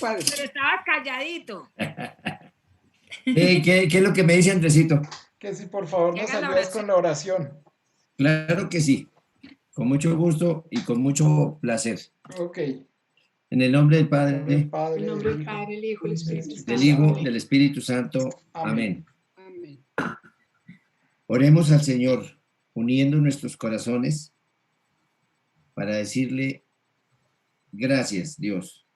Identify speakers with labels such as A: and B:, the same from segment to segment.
A: padre.
B: Pero estabas calladito.
C: ¿Qué es lo que me dice Andresito?
A: Que si por favor
B: Que
A: nos
B: haga la
A: ayudas con la oración.
C: Claro que sí, con mucho gusto y con mucho placer.
A: Ok.
C: En el nombre del
A: En nombre del
C: Padre,
A: Padre,
D: En nombre del
A: del Hijo,
D: Padre, el Hijo y el Espíritu
A: del
C: del
D: Santo.
C: Hijo,
A: Santo.
C: del Espíritu Santo.
A: Amén.
C: Amén. Oremos al Señor, uniendo nuestros corazones para decirle gracias, Dios.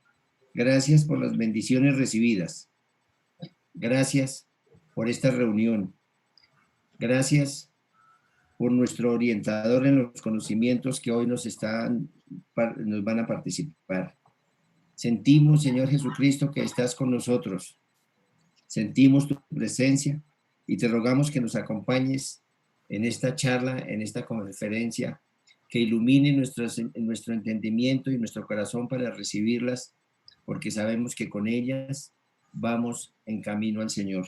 C: Gracias por las bendiciones recibidas. Gracias por esta reunión. Gracias por nuestro orientador en los conocimientos que hoy nos van a participar. Sentimos, Señor Jesucristo, que estás con nosotros. Sentimos tu presencia y te rogamos que nos acompañes en esta charla, en esta conferencia, que ilumine nuestro entendimiento y nuestro corazón para recibirlas, porque sabemos que con ellas vamos en camino al Señor.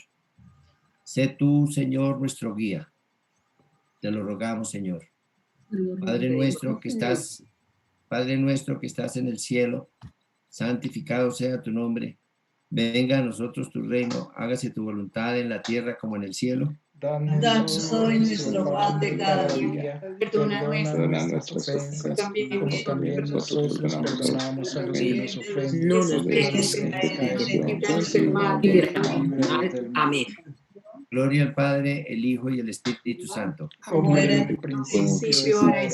C: Sé tú, Señor, nuestro guía. Te lo rogamos, Señor. Padre nuestro que estás en el cielo, santificado sea tu nombre. Venga a nosotros tu reino, hágase tu voluntad en la tierra como en el cielo.
A: Danos hoy nuestro pan de cada día. Perdona nuestras ofensas, como también nosotros perdonamos a los que nos ofenden.
B: No nos
A: dejes
B: dejes
A: caer en
D: Líbranos del mal.
A: líbranos del mal.
B: Amén.
C: Gloria al Padre, el Hijo y el Espíritu Santo.
A: Como era en el principio, ahora y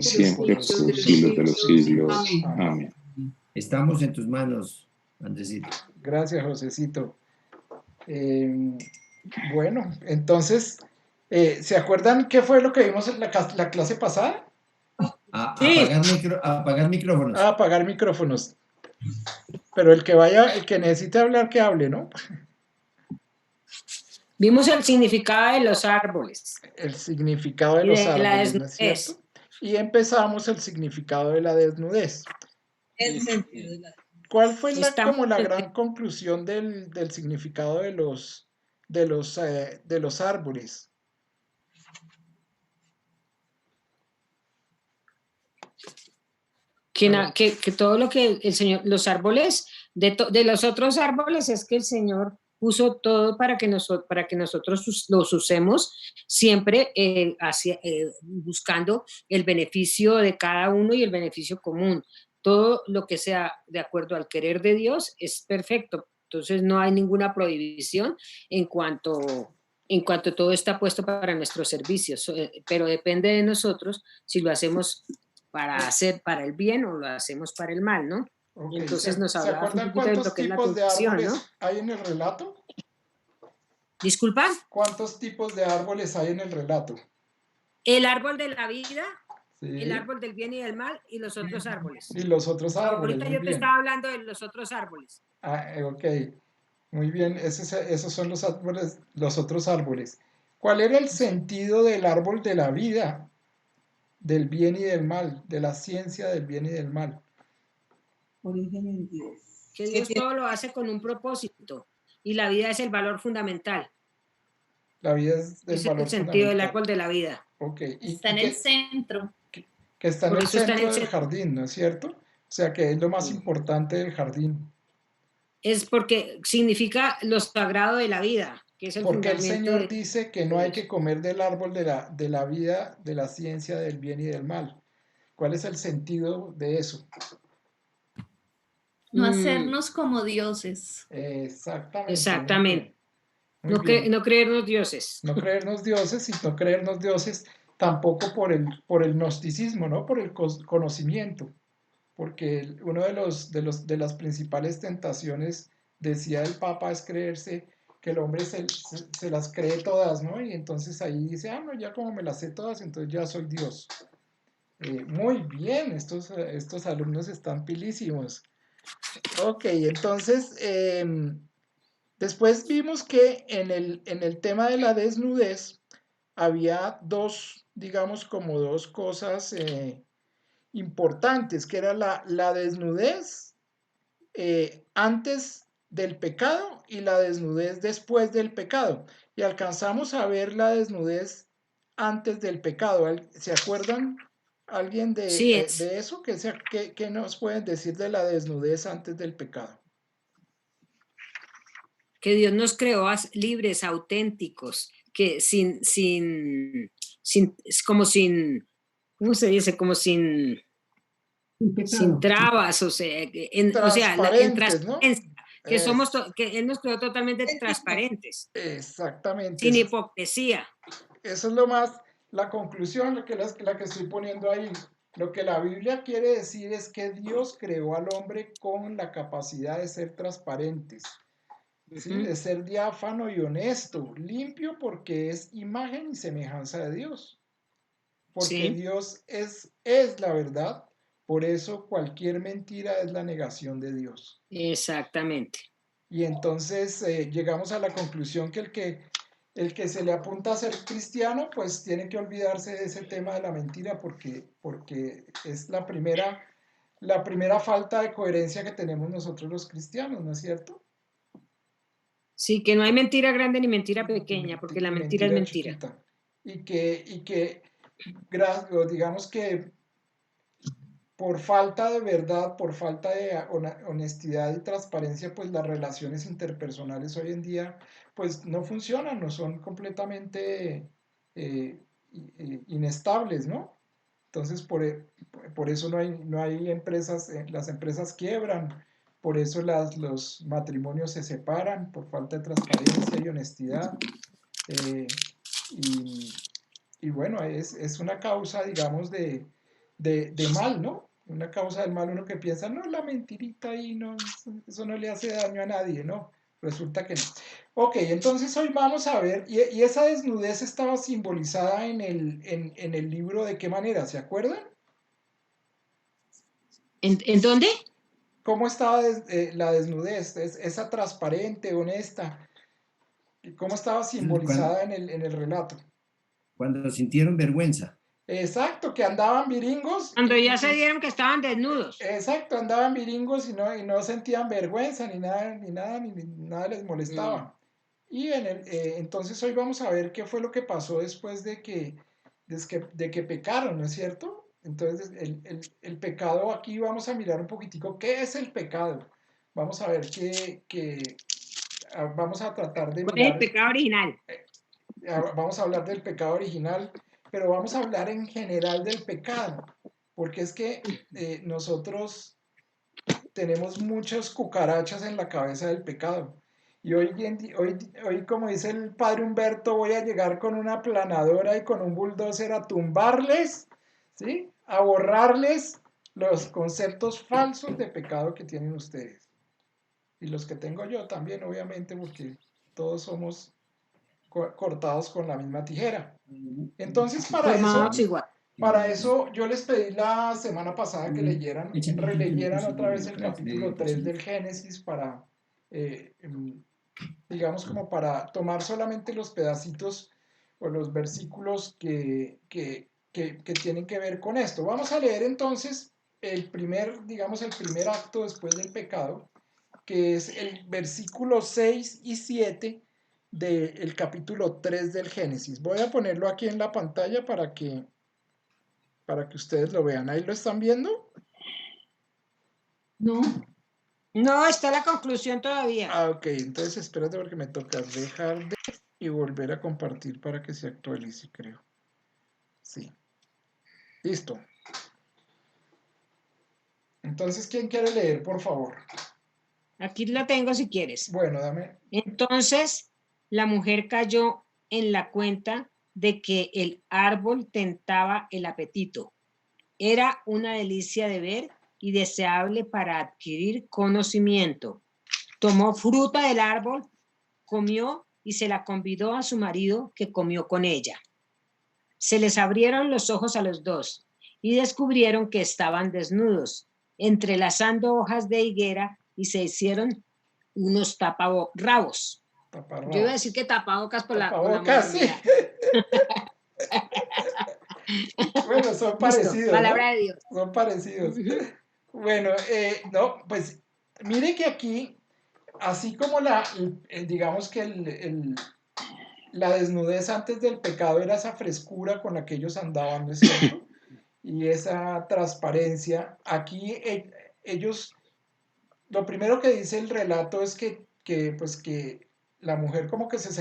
A: siempre, por los siglos de los siglos. Amén.
C: Estamos en tus manos, Andresito.
A: Gracias, Josecito. Bueno, entonces, ¿se acuerdan qué fue lo que vimos en la clase pasada?
C: Apagar micrófonos.
A: Apagar micrófonos. Pero el que necesite hablar, que hable, ¿no?
B: Vimos el significado de los árboles.
A: El significado de
B: Y
A: los
B: de la
A: árboles, ¿no es
B: desnudez.
A: cierto? Y empezamos el significado de la desnudez. ¿Cuál fue como la gran conclusión del significado de los árboles?
B: Que todo lo que el Señor, los árboles, de los otros árboles es que el Señor puso todo para que nosotros los usemos siempre buscando el beneficio de cada uno y el beneficio común. Todo lo que sea de acuerdo al querer de Dios es perfecto. Entonces no hay ninguna prohibición en cuanto todo está puesto para nuestros servicios, pero depende de nosotros si lo hacemos para el bien o lo hacemos para el mal, ¿no?
A: Okay.
B: Entonces nos
A: ¿Se
B: hablaba un
A: acuerdan
B: poquito de
A: cuántos
B: lo que es la
A: tipos de
B: tentación,
A: árboles
B: ¿no?
A: hay en el relato?
B: ¿Disculpa?
A: ¿Cuántos tipos de árboles hay en el relato?
B: El árbol de la vida,
A: Sí.
B: el árbol del bien y del mal y los otros árboles.
A: Y los otros árboles.
B: Ahorita yo te estaba hablando de los otros árboles.
A: Ok, muy bien, esos son los árboles, los otros árboles. ¿Cuál era el sentido del árbol de la vida, del bien y del mal, de la ciencia del bien y del mal?
E: Origen en Dios.
B: Que Dios todo lo hace con un propósito y la vida es el valor fundamental.
A: La vida es el valor
B: el sentido
A: fundamental.
B: del árbol de la vida.
A: Ok.
F: Está en el centro.
A: Que está en
B: Por
A: el
B: eso está en
A: centro
B: el
A: del
B: centro.
A: jardín, ¿no es cierto? O sea, que es lo más importante del jardín.
B: Es porque significa lo sagrado de la vida, que es el
A: Porque el
B: fundamento
A: Señor dice que no hay que comer del árbol de la vida, de la ciencia del bien y del mal. ¿Cuál es el sentido de eso?
F: No hacernos como dioses.
A: Exactamente.
B: Exactamente.
A: Muy bien.
B: No creernos dioses.
A: No creernos dioses y no creernos dioses tampoco por el gnosticismo, ¿no? Por el conocimiento. Porque uno de las principales tentaciones, decía el Papa, es creerse que el hombre se las cree todas, ¿no? Y entonces ahí dice, no, ya como me las sé todas, entonces ya soy Dios. Muy bien, estos alumnos están pilísimos. Ok, entonces, después vimos que en el tema de la desnudez había digamos, como dos cosas importantes, que era la desnudez antes del pecado y la desnudez después del pecado. Y alcanzamos a ver la desnudez antes del pecado. ¿Se acuerdan alguien de eso? ¿Qué nos pueden decir de la desnudez antes del pecado?
B: que Dios nos creó libres, auténticos, que como sin, ¿cómo se dice? Como
E: Sin
B: sin
E: pecado.
B: trabas, o sea, en
A: Transparentes, ¿no?
B: transparencia,
A: Es,
B: que Él nos creó totalmente transparentes,
A: exactamente.
B: sin hipocresía.
A: Eso es lo más, la conclusión, la que estoy poniendo ahí. Lo que la Biblia quiere decir es que Dios creó al hombre con la capacidad de ser transparentes, ¿sí?
B: Ujú.
A: De ser diáfano y honesto, limpio porque es imagen y semejanza de Dios, porque
B: Sí,
A: Dios es la verdad, por eso cualquier mentira es la negación de Dios.
B: exactamente.
A: Y entonces llegamos a la conclusión que el que se le apunta a ser cristiano, pues tiene que olvidarse de ese tema de la mentira porque es la primera falta de coherencia que tenemos nosotros los cristianos, ¿no es cierto?
B: Sí, que no hay mentira grande ni mentira pequeña, porque la
A: Y
B: mentira es
A: mentira
B: mentira.
A: chiquita. Y que digamos que por falta de verdad, por falta de honestidad y transparencia, pues las relaciones interpersonales hoy en día pues no funcionan, no son completamente inestables, ¿no? Entonces por eso no hay empresas, las empresas quiebran, por eso los matrimonios se separan, por falta de transparencia y honestidad. eh, y, y bueno, es una causa, digamos, de mal, ¿no? Una causa del mal, uno que piensa, no, la mentirita ahí, no, eso no le hace daño a nadie, ¿no? Resulta que no. Ok, entonces hoy vamos a ver, y esa desnudez estaba simbolizada en el libro ¿de qué manera? ¿Se acuerdan?
B: ¿En dónde?
A: ¿Cómo estaba la desnudez? Esa transparente, honesta, ¿cómo estaba
C: Cuando,
A: simbolizada en el relato?
C: cuando sintieron vergüenza.
A: Exacto, que andaban viringos
B: Cuando ya se dieron que estaban desnudos.
A: exacto, andaban viringos y no sentían vergüenza ni nada, ni nada les
B: Mm.
A: molestaba. Y entonces hoy vamos a ver qué fue lo que pasó después de que pecaron, ¿no es cierto? Entonces el pecado, aquí vamos a mirar un poquitico qué es el pecado. Vamos a ver vamos a tratar de
B: ¿Cuál es el
A: mirar,
B: pecado original?
A: vamos a hablar del pecado original, pero vamos a hablar en general del pecado, porque es que nosotros tenemos muchas cucarachas en la cabeza del pecado. Y hoy, como dice el padre Humberto, voy a llegar con una aplanadora y con un bulldozer a tumbarles, ¿sí? A borrarles los conceptos falsos de pecado que tienen ustedes. Y los que tengo yo también, obviamente, porque todos somos cortados con la misma tijera. Entonces, para
B: Formados
A: eso,
B: igual.
A: para eso yo les pedí la semana pasada que
C: Échame un poquito de
A: releyeran otra vez
C: cocina,
A: el
C: traes
A: capítulo
C: de
A: 3
C: cocina.
A: del Génesis para, digamos, como para tomar solamente los pedacitos o los versículos que tienen que ver con esto. Vamos a leer entonces digamos, el primer acto después del pecado, que es el versículo 6 y 7 del capítulo 3 del Génesis. Voy a ponerlo aquí en la pantalla para que ustedes lo vean. ¿Ahí lo están viendo?
E: No,
B: No, está la conclusión todavía.
A: Ah, ok. Entonces espérate porque me toca dejar de y volver a compartir para que se actualice, creo. Sí. Listo. Entonces, ¿quién quiere leer, por favor?
B: Aquí la tengo si quieres.
A: Bueno, dame.
B: Entonces, la mujer cayó en la cuenta de que el árbol tentaba el apetito. Era una delicia de ver y deseable para adquirir conocimiento. Tomó fruta del árbol, comió y se la convidó a su marido, que comió con ella. Se les abrieron los ojos a los dos y descubrieron que estaban desnudos, entrelazando hojas de higuera, y se hicieron unos taparrabos. Yo iba a decir
A: Taparrabos.
B: que tapabocas por la
A: Tapabocas, sí.
B: modernidad.
A: Bueno, son
B: Listo,
A: parecidos,
B: palabra
A: ¿no?
B: de Dios.
A: Son parecidos.
B: Ujú.
A: Bueno, no, pues mire que aquí, así como digamos que la desnudez antes del pecado era esa frescura con la que ellos andaban, ¿no es cierto? Y esa transparencia, aquí ellos, lo primero que dice el relato es pues la mujer como que se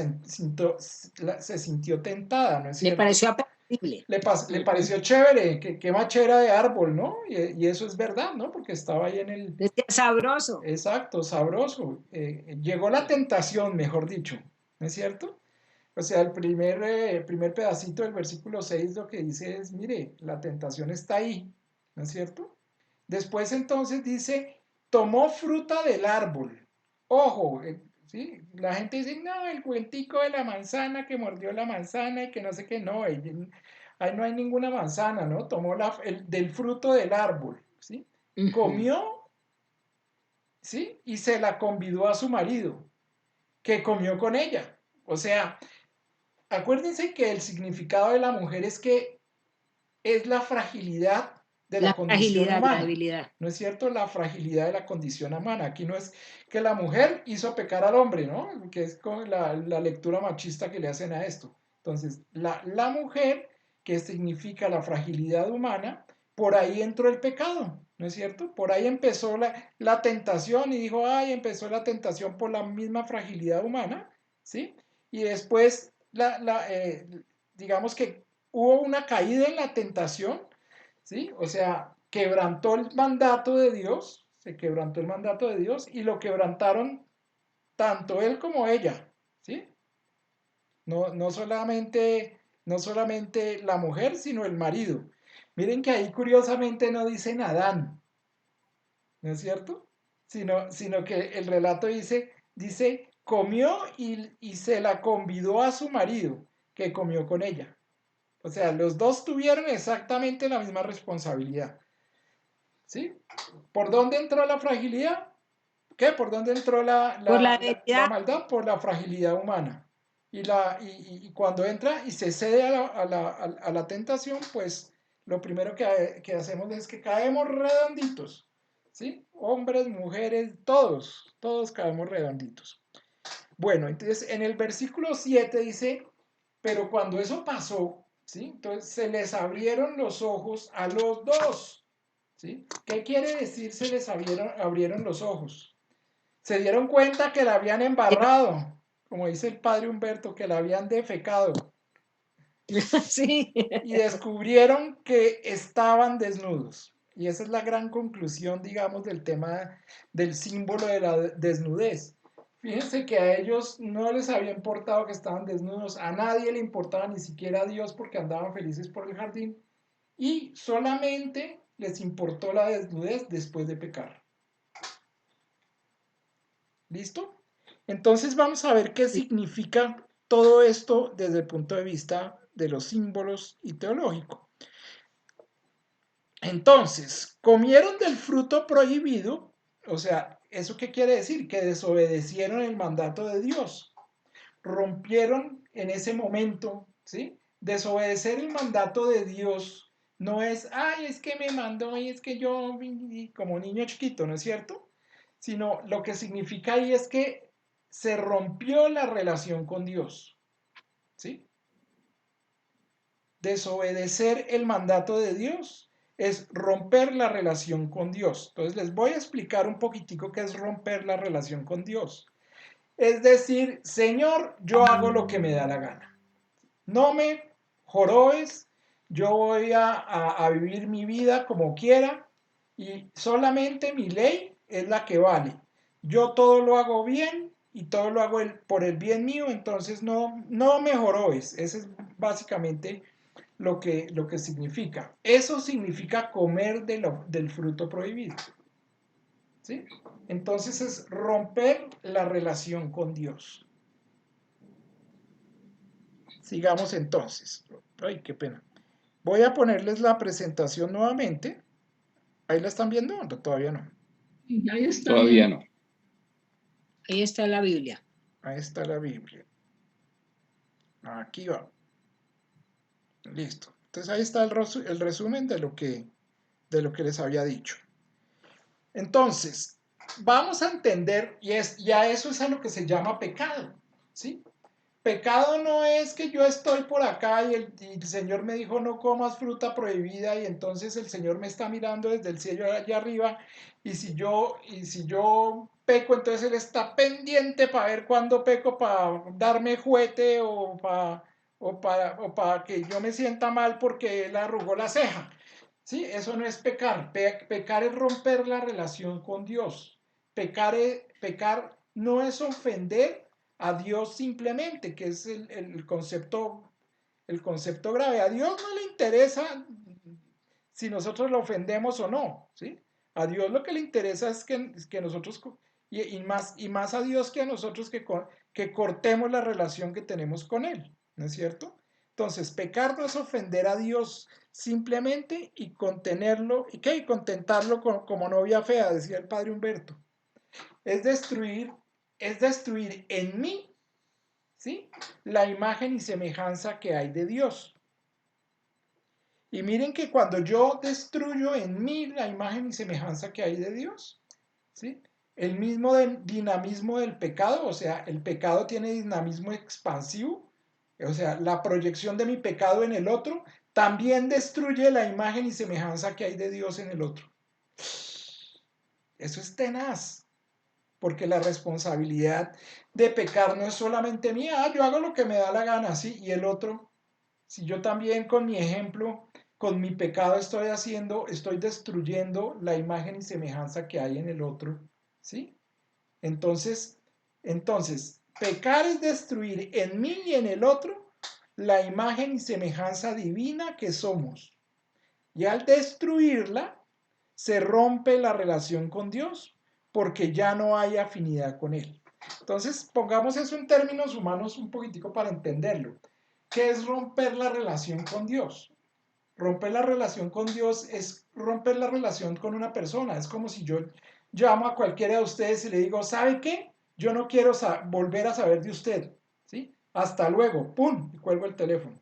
A: sintió tentada, ¿no es
B: Le
A: cierto?
B: pareció apetecible.
A: Le pareció chévere, que machera de árbol, ¿no? Y eso es verdad, ¿no? Porque estaba ahí en el...
B: Decía sabroso.
A: Exacto, sabroso. Llegó la tentación, mejor dicho, ¿no es cierto? O sea, primer pedacito del versículo 6 lo que dice es, mire, la tentación está ahí, ¿no es cierto? Después entonces dice, tomó fruta del árbol. Ojo, ¿sí? La gente dice, no, el cuentico de la manzana que mordió la manzana y que no sé qué, no, ahí no hay ninguna manzana, ¿no? Tomó del fruto del árbol, ¿sí?
B: Ujú.
A: Comió, ¿sí? Y se la convidó a su marido, que comió con ella. O sea, acuérdense que el significado de la mujer es que es la fragilidad de la
B: La
A: condición
B: fragilidad, la
A: humana.
B: debilidad.
A: ¿No es cierto? La fragilidad de la condición humana. Aquí no es que la mujer hizo pecar al hombre, ¿no? Que es con la lectura machista que le hacen a esto. Entonces, la mujer, que significa la fragilidad humana, por ahí entró el pecado, ¿no es cierto? Por ahí empezó la tentación y dijo, ay, empezó la tentación por la misma fragilidad humana, ¿sí? Y después, digamos que hubo una caída en la tentación, ¿sí? O sea, quebrantó el mandato de Dios, se quebrantó el mandato de Dios y lo quebrantaron tanto él como ella, ¿sí? No solamente la mujer, sino el marido. Miren que ahí curiosamente no dice Adán, ¿no es cierto? Sino que el relato dice comió y se la convidó a su marido, que comió con ella. O sea, los dos tuvieron exactamente la misma responsabilidad. ¿Sí? ¿Por dónde entró la fragilidad? ¿Qué? ¿Por dónde entró
B: Por la
A: la
B: debilidad.
A: maldad? Por la fragilidad humana. Y cuando entra y se cede a la tentación, pues lo primero que hacemos es que caemos redonditos. ¿Sí? Hombres, mujeres, todos caemos redonditos. Bueno, entonces en el versículo 7 dice, pero cuando eso pasó, ¿sí? Entonces se les abrieron los ojos a los dos. ¿Sí? ¿Qué quiere decir se les abrieron los ojos? Se dieron cuenta que la habían embarrado, como dice el padre Humberto, que la habían defecado,
B: Sí.
A: y descubrieron que estaban desnudos. Y esa es la gran conclusión, digamos, del tema del símbolo de la desnudez. Fíjense que a ellos no les había importado que estaban desnudos, a nadie le importaba, ni siquiera a Dios, porque andaban felices por el jardín, y solamente les importó la desnudez después de pecar. ¿Listo? Entonces vamos a ver qué
B: Sí.
A: significa todo esto desde el punto de vista de los símbolos y teológico. Entonces, comieron del fruto prohibido, o sea, ¿eso qué quiere decir? Que desobedecieron el mandato de Dios, rompieron en ese momento, ¿sí? Desobedecer el mandato de Dios no es, ay, es que me mandó y es que yo, como niño chiquito, ¿no es cierto? Sino lo que significa ahí es que se rompió la relación con Dios, ¿sí? Desobedecer el mandato de Dios es romper la relación con Dios. Entonces les voy a explicar un poquitico qué es romper la relación con Dios. Es decir, Señor, yo hago lo que me da la gana. No me jorobes, yo voy a vivir mi vida como quiera y solamente mi ley es la que vale. Yo todo lo hago bien y todo lo hago por el bien mío, entonces no me jorobes. Ese es básicamente lo que significa. Eso significa comer del fruto prohibido. ¿Sí? Entonces es romper la relación con Dios. Sigamos entonces. Ay, qué pena. Voy a ponerles la presentación nuevamente. ¿Ahí la están viendo? No, todavía no.
E: Ahí está.
D: Todavía no.
B: Ahí está la Biblia.
A: Ahí está la Biblia. Aquí va. Listo. Entonces ahí está el resumen de lo que les había dicho. Entonces, vamos a entender, y a eso es a lo que se llama pecado, ¿sí? Pecado no es que yo estoy por acá y el Señor me dijo no comas fruta prohibida y entonces el Señor me está mirando desde el cielo allá arriba y si yo peco, entonces él está pendiente para ver cuándo peco, para darme juete o para que yo me sienta mal porque él arrugó la ceja. ¿Sí? Eso no es pecar. Pecar es romper la relación con Dios. Pecar no es ofender a Dios simplemente, que es el concepto grave. A Dios no le interesa si nosotros lo ofendemos o no, ¿sí? A Dios lo que le interesa es que nosotros, y más a Dios que a nosotros, que cortemos la relación que tenemos con Él, ¿no es cierto? Entonces, pecar no es ofender a Dios simplemente y contenerlo, ¿y qué? Y contentarlo como novia fea, decía el padre Humberto. Es destruir en mí, ¿sí? La imagen y semejanza que hay de Dios. Y miren que cuando yo destruyo en mí la imagen y semejanza que hay de Dios, ¿sí? El mismo dinamismo del pecado, o sea, el pecado tiene dinamismo expansivo, o sea, la proyección de mi pecado en el otro también destruye la imagen y semejanza que hay de Dios en el otro. Eso es tenaz, porque la responsabilidad de pecar no es solamente mía, yo hago lo que me da la gana, ¿sí? Y el otro, si yo también con mi ejemplo, con mi pecado estoy destruyendo la imagen y semejanza que hay en el otro, ¿sí? Entonces, pecar es destruir en mí y en el otro la imagen y semejanza divina que somos. Y al destruirla, se rompe la relación con Dios, porque ya no hay afinidad con Él. Entonces, pongamos eso en términos humanos un poquitico para entenderlo. ¿Qué es romper la relación con Dios? Romper la relación con Dios es romper la relación con una persona. Es como si yo llamo a cualquiera de ustedes y le digo, ¿sabe qué? Yo no quiero volver a saber de usted. ¿Sí? Hasta luego. ¡Pum! Y cuelgo el teléfono.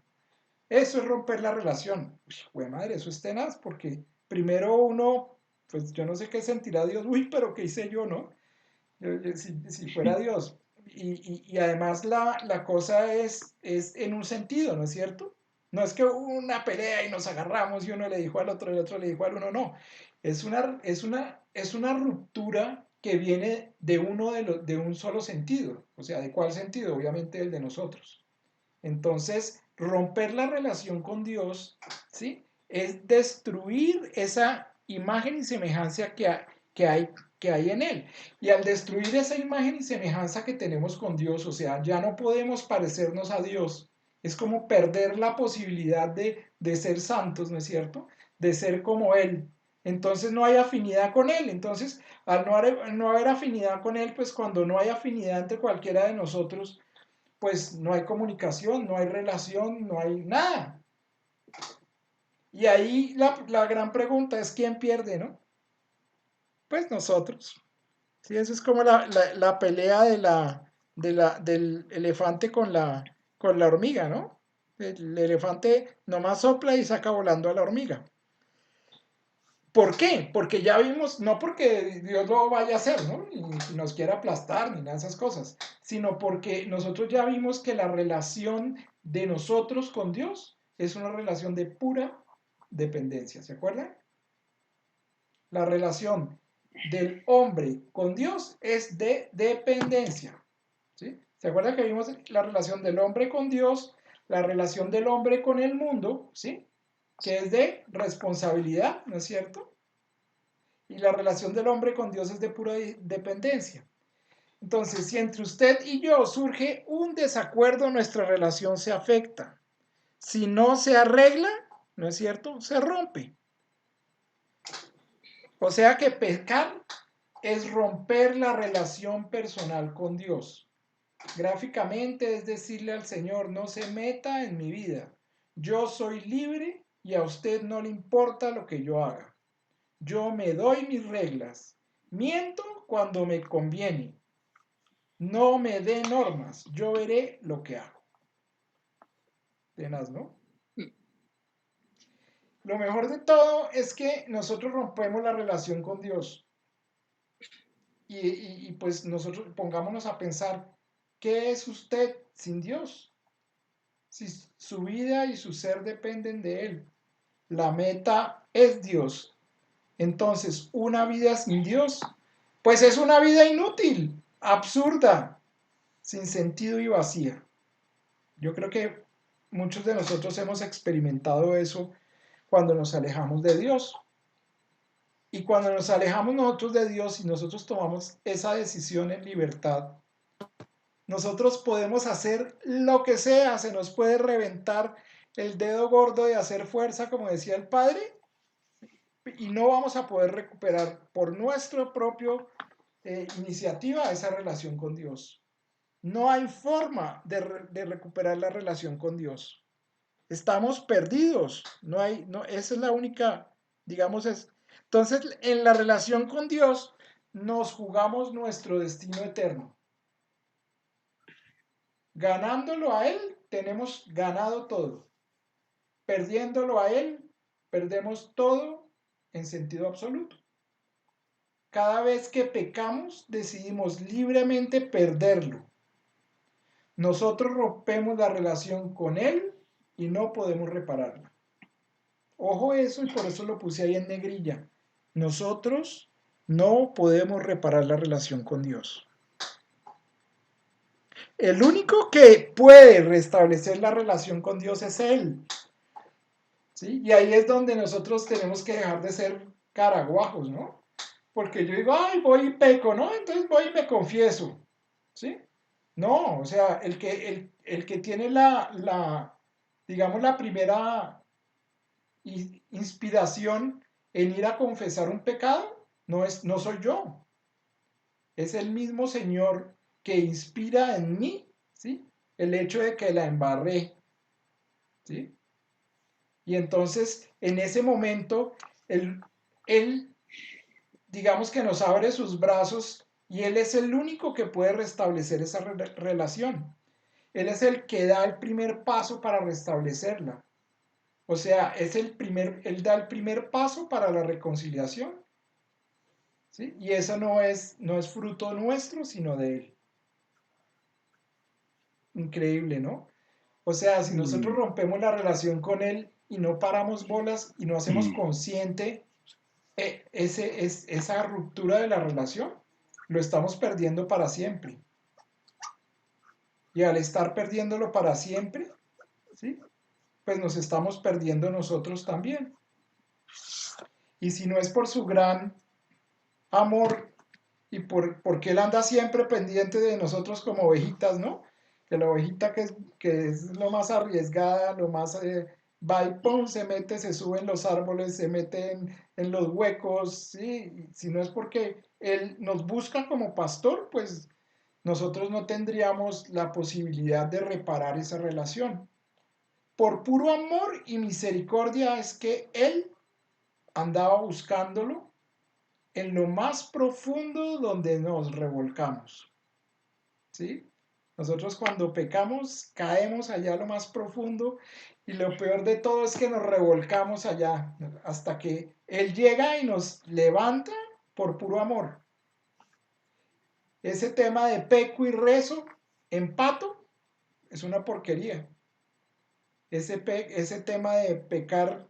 A: Eso es romper la relación. Uy, madre, eso es tenaz porque primero uno, pues yo no sé qué sentirá Dios. Uy, pero ¿qué hice yo, no? Si fuera Dios. Y además la cosa es en un sentido, ¿no es cierto? No es que hubo una pelea y nos agarramos y uno le dijo al otro y el otro le dijo al uno, no. Es una ruptura que viene de un solo sentido. O sea, ¿de cuál sentido? Obviamente el de nosotros. Entonces, romper la relación con Dios, ¿sí? Es destruir esa imagen y semejanza que hay en Él. Y al destruir esa imagen y semejanza que tenemos con Dios, o sea, ya no podemos parecernos a Dios, es como perder la posibilidad de ser santos, ¿no es cierto? De ser como Él. Entonces no hay afinidad con Él. Entonces, al no haber afinidad con Él, pues cuando no hay afinidad entre cualquiera de nosotros, pues no hay comunicación, no hay relación, no hay nada. Y ahí la gran pregunta es ¿quién pierde, no? Pues nosotros. Sí, eso es como la pelea del elefante con la hormiga, ¿no? El elefante nomás sopla y saca volando a la hormiga. ¿Por qué? Porque ya vimos, no porque Dios lo vaya a hacer, ¿no? Y nos quiera aplastar ni nada de esas cosas, sino porque nosotros ya vimos que la relación de nosotros con Dios es una relación de pura dependencia, ¿se acuerdan? La relación del hombre con Dios es de dependencia, ¿sí? ¿Se acuerdan que vimos la relación del hombre con Dios, la relación del hombre con el mundo, ¿sí? Que es de responsabilidad, ¿no es cierto? Y la relación del hombre con Dios es de pura dependencia. Entonces, si entre usted y yo surge un desacuerdo, nuestra relación se afecta. Si no se arregla, ¿no es cierto? Se rompe. O sea que pecar es romper la relación personal con Dios. Gráficamente es decirle al Señor, no se meta en mi vida. Yo soy libre y a usted no le importa lo que yo haga. Yo me doy mis reglas. Miento cuando me conviene. No me dé normas. Yo veré lo que hago. Tenaz, ¿no? Lo mejor de todo es que nosotros rompemos la relación con Dios. Y pues nosotros pongámonos a pensar, ¿qué es usted sin Dios? Si su vida y su ser dependen de Él. La meta es Dios. Entonces, una vida sin Dios Pues es una vida inútil, absurda, sin sentido y vacía. Yo creo que muchos de nosotros hemos experimentado eso cuando nos alejamos de Dios. Y cuando nos alejamos nosotros de Dios y nosotros tomamos esa decisión en libertad, nosotros podemos hacer lo que sea, se nos puede reventar el dedo gordo de hacer fuerza, como decía el Padre, y no vamos a poder recuperar por nuestra propia iniciativa esa relación con Dios. No hay forma de recuperar la relación con Dios. Estamos perdidos. No hay, no, esa es la única, digamos, es. Entonces, en la relación con Dios, nos jugamos nuestro destino eterno. Ganándolo a Él, tenemos ganado todo. Perdiéndolo a Él, perdemos todo en sentido absoluto. Cada vez que pecamos, decidimos libremente perderlo. Nosotros rompemos la relación con Él y no podemos repararla. Ojo eso, y por eso lo puse ahí en negrilla. Nosotros no podemos reparar la relación con Dios. El único que puede restablecer la relación con Dios es Él. ¿Sí? Y ahí es donde nosotros tenemos que dejar de ser caraguajos, ¿no? Porque yo digo, ay, voy y peco, ¿no? Entonces voy y me confieso, ¿sí? No, o sea, el que tiene digamos, la primera inspiración en ir a confesar un pecado, no soy yo. Es el mismo Señor que inspira en mí, ¿sí? El hecho de que la embarré, ¿sí? Y entonces, en ese momento, él, digamos que nos abre sus brazos y Él es el único que puede restablecer esa relación. Él es el que da el primer paso para restablecerla. O sea, Él da el primer paso para la reconciliación. ¿Sí? Y eso no es fruto nuestro, sino de Él. Increíble, ¿no? O sea, si nosotros rompemos la relación con Él y no paramos bolas y no hacemos consciente esa ruptura de la relación, lo estamos perdiendo para siempre. Y al estar perdiéndolo para siempre, ¿sí? Pues nos estamos perdiendo nosotros también. Y si no es por su gran amor y porque Él anda siempre pendiente de nosotros como ovejitas, ¿no? Que la ovejita que es lo más arriesgada, lo más... va y pum, se mete, se sube en los árboles, se mete en los huecos, ¿sí? Si no es porque Él nos busca como pastor, pues nosotros no tendríamos la posibilidad de reparar esa relación. Por puro amor y misericordia es que Él andaba buscándolo en lo más profundo donde nos revolcamos. ¿Sí? Nosotros cuando pecamos caemos allá a lo más profundo y lo peor de todo es que nos revolcamos allá hasta que Él llega y nos levanta por puro amor. Ese tema de peco y rezo, empato, es una porquería. Ese tema de pecar,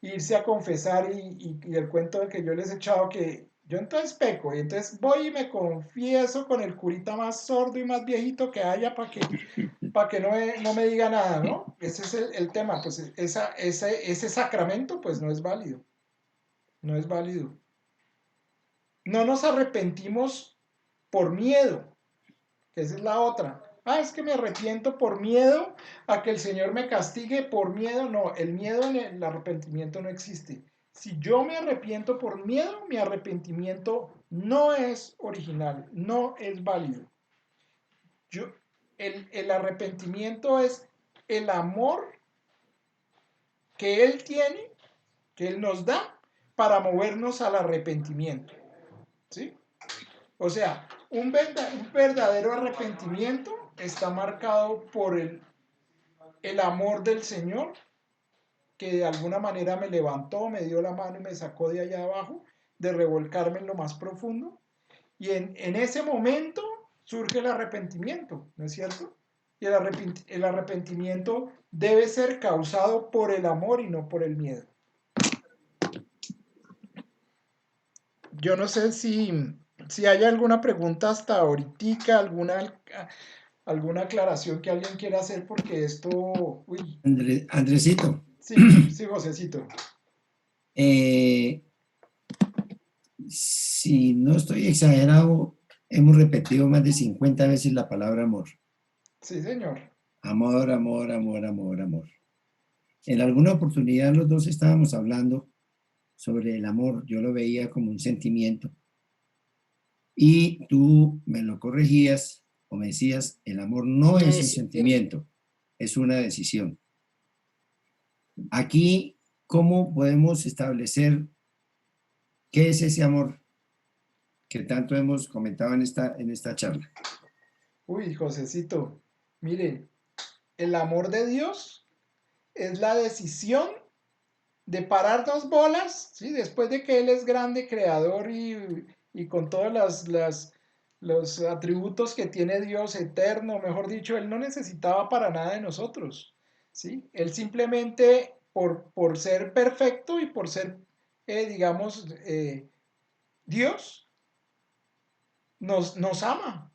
A: irse a confesar y el cuento de que yo les he echado que yo entonces peco y entonces voy y me confieso con el curita más sordo y más viejito que haya para que no me diga nada, ¿no? Ese es el tema, pues ese sacramento pues no es válido, no es válido. No nos arrepentimos por miedo, que esa es la otra. Ah, es que me arrepiento por miedo a que el Señor me castigue, por miedo. No, el miedo en el arrepentimiento no existe. Si yo me arrepiento por miedo, mi arrepentimiento no es original, no es válido. El arrepentimiento es el amor que Él tiene, que Él nos da para movernos al arrepentimiento. ¿Sí? O sea, un verdadero arrepentimiento está marcado por el amor del Señor, que de alguna manera me levantó, me dio la mano y me sacó de allá abajo, de revolcarme en lo más profundo. Y en ese momento surge el arrepentimiento, ¿no es cierto? Y el arrepentimiento debe ser causado por el amor y no por el miedo. Yo no sé si Si hay alguna pregunta hasta ahorita, alguna aclaración que alguien quiera hacer, porque esto, uy,
C: Andresito,
A: sí, sí, Josecito.
C: eh, si no estoy exagerado, hemos repetido más de 50 veces la palabra amor.
A: Sí, señor.
C: Amor, amor, amor, amor, amor. En alguna oportunidad los dos estábamos hablando sobre el amor. Yo lo veía como un sentimiento. Y tú me lo corregías o me decías, el amor no
B: Una
C: es un
B: decisión.
C: sentimiento, es una decisión. Aquí, ¿cómo podemos establecer qué es ese amor que tanto hemos comentado en esta charla?
A: Uy, Josecito, mire, el amor de Dios es la decisión de pararnos bolas, ¿sí? Después de que Él es grande, creador y con todos los atributos que tiene Dios eterno, mejor dicho, Él no necesitaba para nada de nosotros, ¿sí? Él simplemente por ser perfecto y por ser, digamos, Dios, nos ama.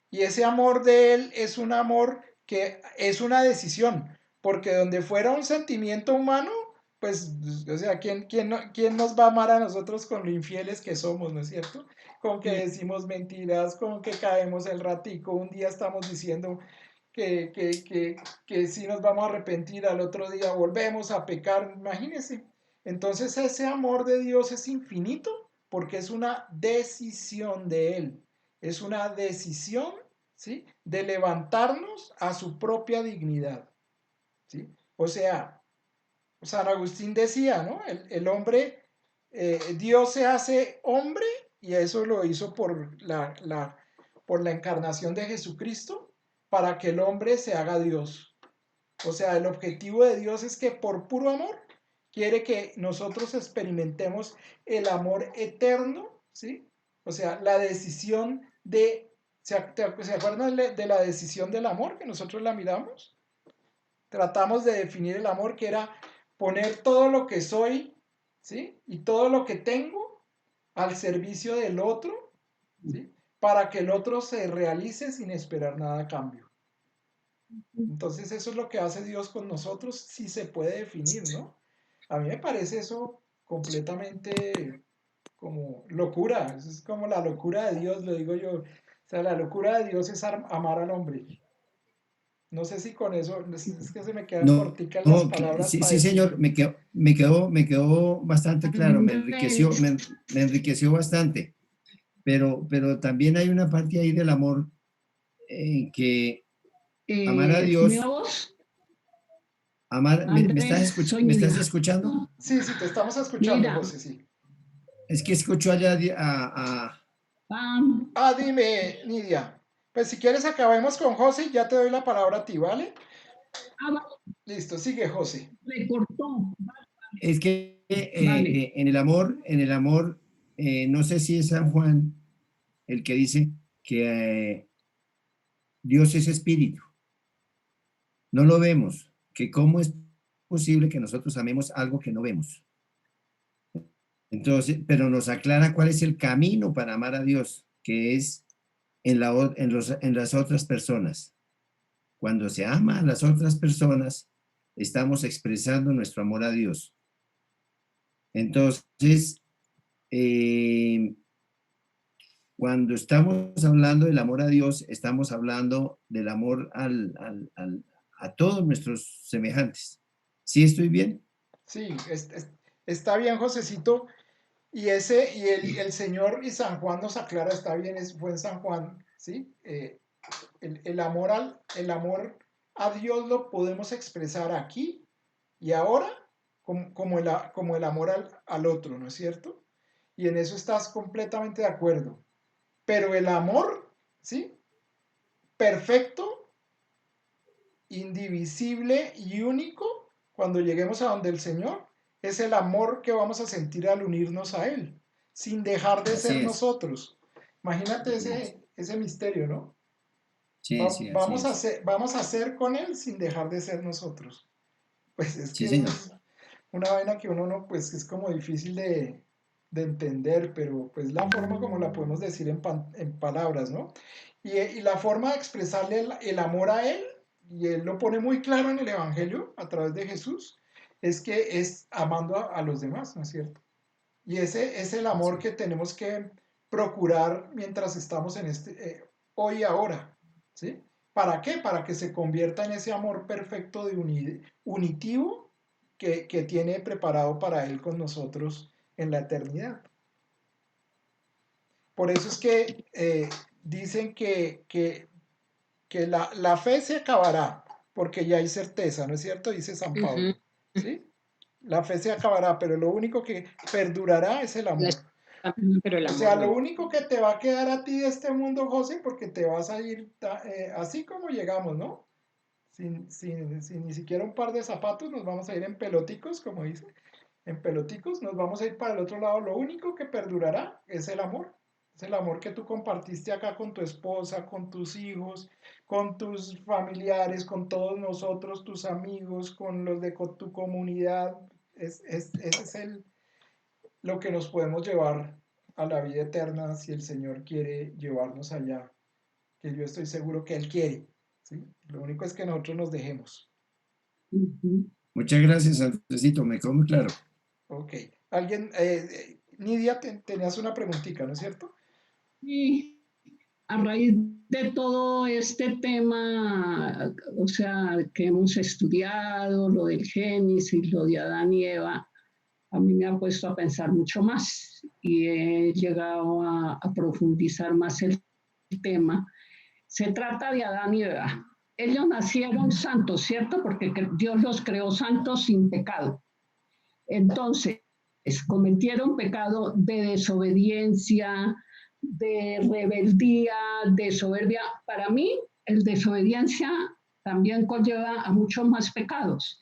A: Y ese amor de Él es un amor que es una decisión, porque donde fuera un sentimiento humano, pues, o sea, ¿quién nos va a amar a nosotros con lo infieles que somos, ¿no es cierto? Con que decimos mentiras, con que caemos el ratico, un día estamos diciendo que sí nos vamos a arrepentir, al otro día volvemos a pecar, imagínense. Entonces ese amor de Dios es infinito porque es una decisión de Él, es una decisión, ¿sí? De levantarnos a su propia dignidad, ¿sí? O sea, San Agustín decía, ¿no? El hombre, Dios se hace hombre y eso lo hizo por la encarnación de Jesucristo para que el hombre se haga Dios. O sea, el objetivo de Dios es que por puro amor quiere que nosotros experimentemos el amor eterno, ¿sí? O sea, la decisión ¿se acuerdan de la decisión del amor que nosotros la miramos? Tratamos de definir el amor que era poner todo lo que soy, ¿sí? Y todo lo que tengo al servicio del otro, ¿sí? Para que el otro se realice sin esperar nada a cambio. Entonces eso es lo que hace Dios con nosotros, si se puede definir, ¿no? A mí me parece eso completamente como locura, eso es como la locura de Dios, lo digo yo. O sea, la locura de Dios es amar al hombre. No sé si con eso, es que se me quedan
C: No,
A: corticas las
C: no,
A: palabras
C: sí,
A: para
C: sí, señor,
A: decirlo.
C: me quedó bastante claro, me enriqueció bastante, pero también hay una parte ahí del amor que amar a
E: ¿Mi
C: Dios,
E: voz?
C: ¿me estás,
E: Andrés, soy
C: me
E: Nidia.
C: estás escuchando?
A: Sí, sí, te estamos escuchando,
E: Mira,
A: José, sí.
C: Es que escucho allá
E: Pam,
A: Dime, Nidia. Pues si quieres acabemos con José y ya te doy la palabra a ti, ¿vale? Listo, sigue José.
E: recortó.
C: es que
E: Vale.
C: en el amor, no sé si es San Juan el que dice que Dios es espíritu, no lo vemos, que cómo es posible que nosotros amemos algo que no vemos. Entonces, pero nos aclara cuál es el camino para amar a Dios, que es en las otras personas. Cuando se ama a las otras personas, estamos expresando nuestro amor a Dios. Entonces, eh, cuando estamos hablando del amor a Dios, estamos hablando del amor a todos nuestros semejantes. ¿Sí estoy bien?
A: Sí, está bien, Josecito. Y el Señor y San Juan nos aclara, está bien, fue en San Juan, ¿sí? El amor a Dios lo podemos expresar aquí y ahora como el amor al otro, ¿no es cierto? Y en eso estás completamente de acuerdo. Pero el amor, ¿sí? Perfecto, indivisible y único, cuando lleguemos a donde el Señor, es el amor que vamos a sentir al unirnos a Él, sin dejar de
C: Así
A: ser
C: es,
A: nosotros. Imagínate
C: así es.
A: ese misterio, ¿no?
C: Sí, sí, así es.
A: Vamos a ser con Él sin dejar de ser nosotros. Pues es
C: Sí,
A: que eso
C: señor.
A: es una vaina que uno no, pues es como difícil de entender, pero pues la forma como la podemos decir en palabras, ¿no? Y la forma de expresarle el amor a Él, y Él lo pone muy claro en el Evangelio a través de Jesús, es que es amando a los demás, ¿no es cierto? Y ese es el amor que tenemos que procurar mientras estamos en hoy y ahora, ¿sí? ¿Para qué? Para que se convierta en ese amor perfecto de unitivo que tiene preparado para Él con nosotros en la eternidad. Por eso es que dicen que la fe se acabará, porque ya hay certeza, ¿no es cierto? Dice San Pablo, ¿sí? La fe se acabará, pero lo único que perdurará es el amor.
B: Pero el
A: O
B: amor
A: sea, lo
B: no.
A: único que te va a quedar a ti de este mundo, José, porque te vas a ir así como llegamos, ¿no? Sin ni siquiera un par de zapatos, nos vamos a ir en peloticos, como dice, en peloticos, nos vamos a ir para el otro lado. Lo único que perdurará es el amor. Es el amor que tú compartiste acá con tu esposa, con tus hijos, con tus familiares, con todos nosotros, tus amigos, con los de tu comunidad. Ese es lo que nos podemos llevar a la vida eterna si el Señor quiere llevarnos allá, que yo estoy seguro que Él quiere, ¿sí? Lo único es que nosotros nos dejemos.
C: Muchas gracias, Andresito, me quedó muy claro.
A: Ok. Alguien, Nidia, tenías una preguntita, ¿no es cierto?
E: Y a raíz de todo este tema, o sea, que hemos estudiado, lo del Génesis, lo de Adán y Eva, a mí me ha puesto a pensar mucho más y he llegado a profundizar más el tema. Se trata de Adán y Eva. Ellos nacieron santos, ¿cierto? Porque Dios los creó santos sin pecado. Entonces, cometieron pecado de desobediencia, de rebeldía, de soberbia. Para mí, el desobediencia también conlleva a muchos más pecados.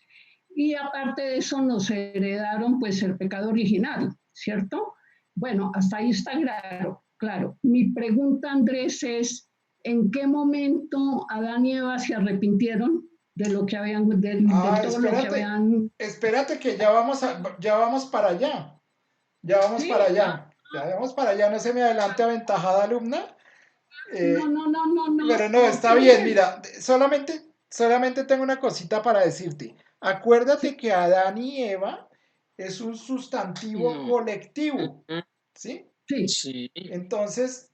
E: Y aparte de eso, nos heredaron pues el pecado original, ¿cierto? Bueno, hasta ahí está claro. Claro. Mi pregunta, Andrés, es ¿en qué momento Adán y Eva se arrepintieron de lo que habían, de todo lo que habían?
A: Espérate que ya vamos para allá. Ya vamos para
E: Sí,
A: allá. Ya vamos para allá. No se me adelante, aventajada alumna.
E: no,
A: Eh,
E: no, no, no, no,
A: pero no,
E: no
A: está
E: tiene
A: bien.
E: que.
A: Mira, solamente tengo una cosita para decirte. Acuérdate
E: Sí,
A: que Adán y Eva es un sustantivo
B: No.
A: colectivo, ¿sí?
E: sí,
B: Sí.
A: Entonces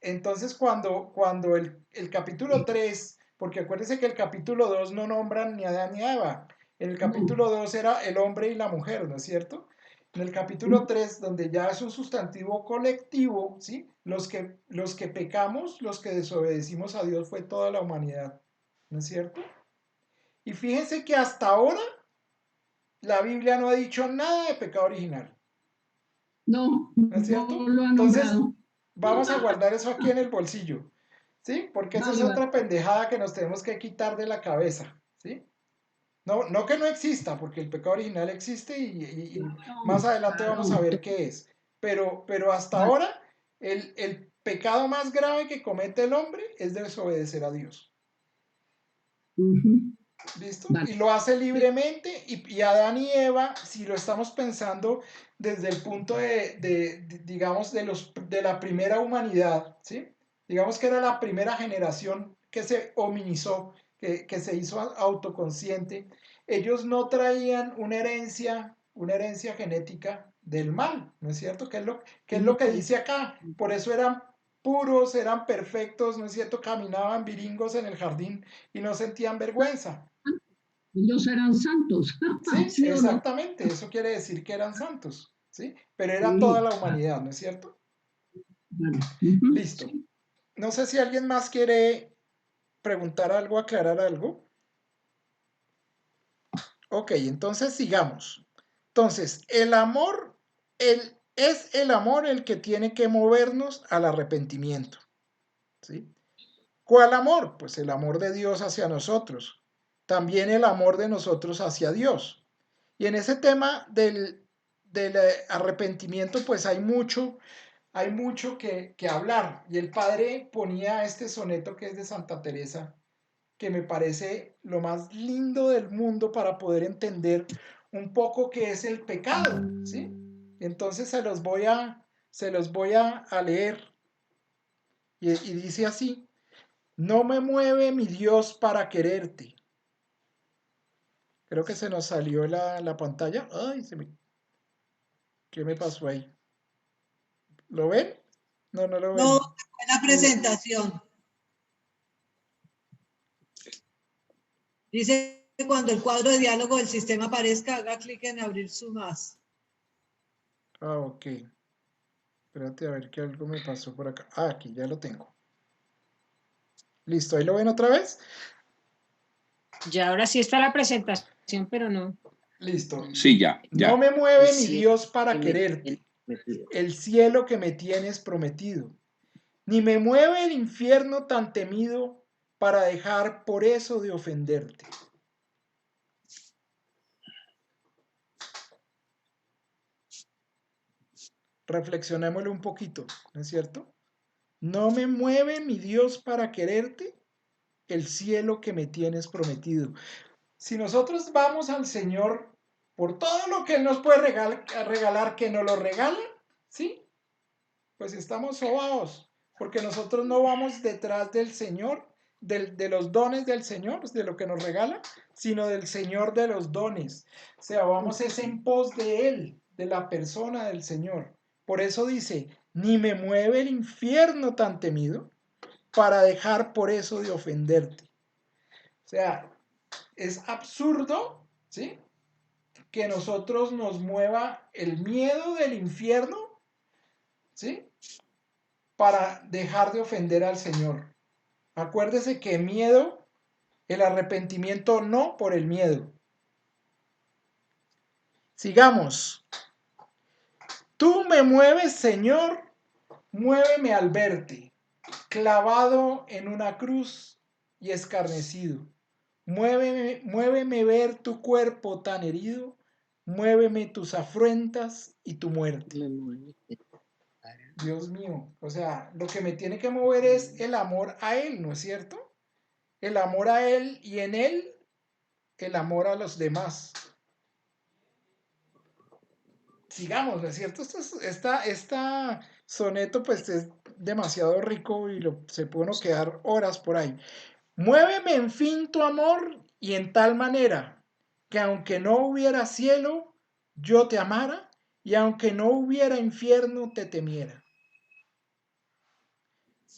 A: cuando el capítulo 3, porque acuérdense que el capítulo 2 no nombran ni a Adán ni a Eva, en el
E: no.
A: capítulo 2 era el hombre y la mujer, ¿no es cierto? En el capítulo 3, donde ya es un sustantivo colectivo, ¿sí? Los que pecamos, los que desobedecimos a Dios fue toda la humanidad, ¿no es cierto? Y fíjense que hasta ahora la Biblia no ha dicho nada de pecado original,
E: No,
A: ¿no es cierto?
E: no lo ha
A: Entonces,
E: nombrado.
A: vamos a guardar eso aquí en el bolsillo, ¿sí? Porque esa es
E: Vale, vale.
A: otra pendejada que nos tenemos que quitar de la cabeza, ¿sí? No, no que no exista, porque el pecado original existe y más
E: No,
A: adelante vamos a
E: claro.
A: ver qué es. Pero hasta
E: Vale.
A: ahora, el pecado más grave que comete el hombre es desobedecer a Dios.
E: Ujú,
A: ¿Listo?
E: vale.
A: Y lo hace
E: Sí,
A: libremente y Adán y Eva, si lo estamos pensando desde el punto digamos, de la primera humanidad, ¿sí? Digamos que era la primera generación que se hominizó, que se hizo autoconsciente. Ellos no traían una herencia genética del mal, ¿no es cierto? ¿Qué es lo que
E: no,
A: dice acá? Por eso eran puros, eran perfectos, ¿no es cierto? Caminaban viringos en el jardín y no sentían vergüenza.
E: ellos eran santos,
A: Sí,
E: ¿sí o no?
A: exactamente, eso quiere decir que eran santos, ¿sí? Pero era toda
E: Sí,
A: la humanidad, ¿no es cierto?
E: vale. Ujú,
A: Listo.
E: sí.
A: No sé si alguien más quiere preguntar algo, aclarar algo. Ok, entonces sigamos. Entonces, es el amor el que tiene que movernos al arrepentimiento, ¿sí? ¿Cuál amor? Pues el amor de Dios hacia nosotros, también el amor de nosotros hacia Dios. Y en ese tema del arrepentimiento, pues hay mucho que hablar. Y el padre ponía este soneto que es de Santa Teresa, que me parece lo más lindo del mundo para poder entender un poco qué es el pecado, ¿sí? Entonces se los voy a Se los voy a leer. Y dice así: no me mueve mi Dios para quererte. Creo que se nos salió la pantalla. Ay, ¿qué me pasó ahí? ¿Lo ven? No, no lo ven.
D: No, la presentación. Dice que cuando el cuadro de diálogo del sistema aparezca, haga clic en abrir su más.
A: Ah, ok. Espérate a ver que algo me pasó por acá. Ah, aquí ya lo tengo. Listo, ¿ahí lo ven otra vez?
B: Ya ahora sí está la presentación, pero no.
A: Listo.
G: Sí, ya.
A: No me mueve
B: El
A: mi
B: cielo
A: Dios para
B: que me
A: quererte,
B: tienes prometido.
A: el cielo que me tienes prometido, ni me mueve el infierno tan temido para dejar por eso de ofenderte. Reflexionémoslo un poquito, ¿no es cierto? No me mueve mi Dios para quererte, el cielo que me tienes prometido. Si nosotros vamos al Señor por todo lo que Él nos puede regalar, que nos lo regala, ¿sí? Pues estamos sobados, porque nosotros no vamos detrás del Señor, de los dones del Señor, de lo que nos regala, sino del Señor de los dones. O sea, vamos es en pos de Él, de la persona del Señor. Por eso dice, ni me mueve el infierno tan temido para dejar por eso de ofenderte. O sea, es absurdo, ¿sí? Que nosotros nos mueva el miedo del infierno, ¿sí? Para dejar de ofender al Señor. Acuérdese que miedo, el arrepentimiento no por el miedo. Sigamos. Tú me mueves, Señor, muéveme al verte, clavado en una cruz y escarnecido. Muéveme ver tu cuerpo tan herido, muéveme tus afrentas y tu muerte.
B: Me mueve.
A: Dios mío, o sea, lo que me tiene que mover es el amor a Él, ¿no es cierto? El amor a Él y en Él el amor a los demás. Sigamos, ¿no es cierto? Esta soneto pues es demasiado rico y se puede uno quedar horas por ahí. Muéveme en fin tu amor y en tal manera que aunque no hubiera cielo, yo te amara y aunque no hubiera infierno, te temiera.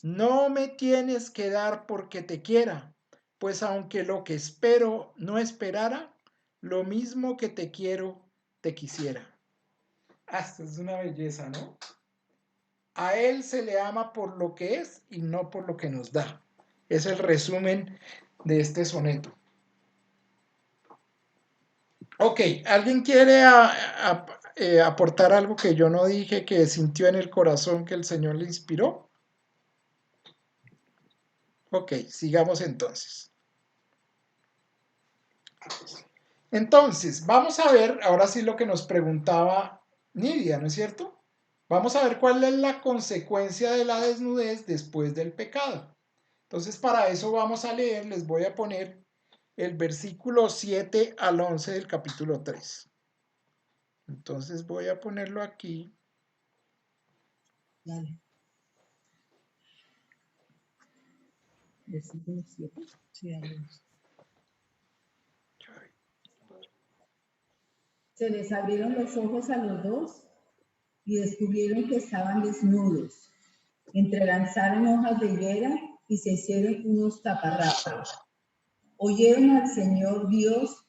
A: No me tienes que dar porque te quiera, pues aunque lo que espero no esperara, lo mismo que te quiero, te quisiera. Esto es una belleza, ¿no? A Él se le ama por lo que es y no por lo que nos da. Es el resumen de este soneto. Ok, ¿alguien quiere aportar algo que yo no dije, que sintió en el corazón que el Señor le inspiró? Ok, sigamos entonces. Entonces, vamos a ver ahora sí lo que nos preguntaba Nidia, ¿no es cierto? Vamos a ver cuál es la consecuencia de la desnudez después del pecado. Entonces, para eso vamos a leer, les voy a poner el versículo 7 al 11 del capítulo 3. Entonces voy a ponerlo aquí.
D: Dale. Versículo 7. Sí, dale. Se les abrieron los ojos a los dos y descubrieron que estaban desnudos. Entrelazaron hojas de higuera y se hicieron unos taparrabos. Oyeron al Señor Dios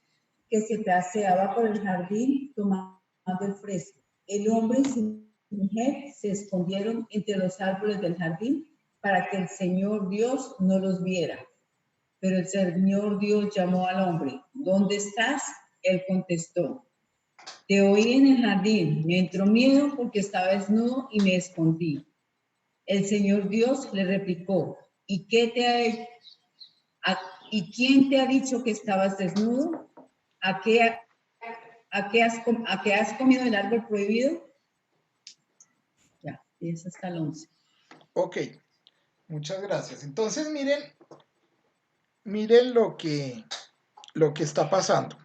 D: que se paseaba por el jardín tomando el fresco. El hombre y su mujer se escondieron entre los árboles del jardín para que el Señor Dios no los viera. Pero el Señor Dios llamó al hombre. ¿Dónde estás? Él contestó. Te oí en el jardín. Me entró miedo porque estaba desnudo y me escondí. El Señor Dios le replicó. ¿Y qué te ha hecho? ¿Y quién te ha dicho que estabas desnudo? ¿A qué has comido el árbol prohibido? Ya, y es hasta el 11.
A: Ok, muchas gracias. Entonces miren lo que está pasando.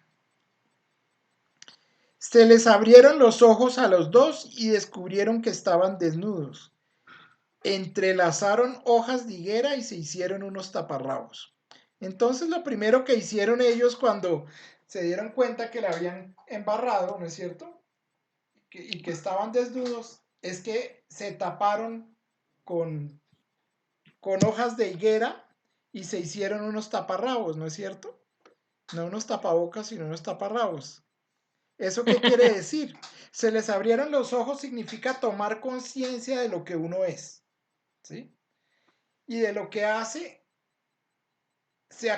A: Se les abrieron los ojos a los dos y descubrieron que estaban desnudos. Entrelazaron hojas de higuera y se hicieron unos taparrabos. Entonces lo primero que hicieron ellos cuando se dieron cuenta que la habían embarrado, ¿no es cierto? Y que estaban desnudos, es que se taparon con, con hojas de higuera y se hicieron unos taparrabos, ¿no es cierto? No unos tapabocas, sino unos taparrabos. ¿Eso qué quiere decir? Se les abrieron los ojos significa tomar conciencia de lo que uno es, ¿sí? Y de lo que hace, se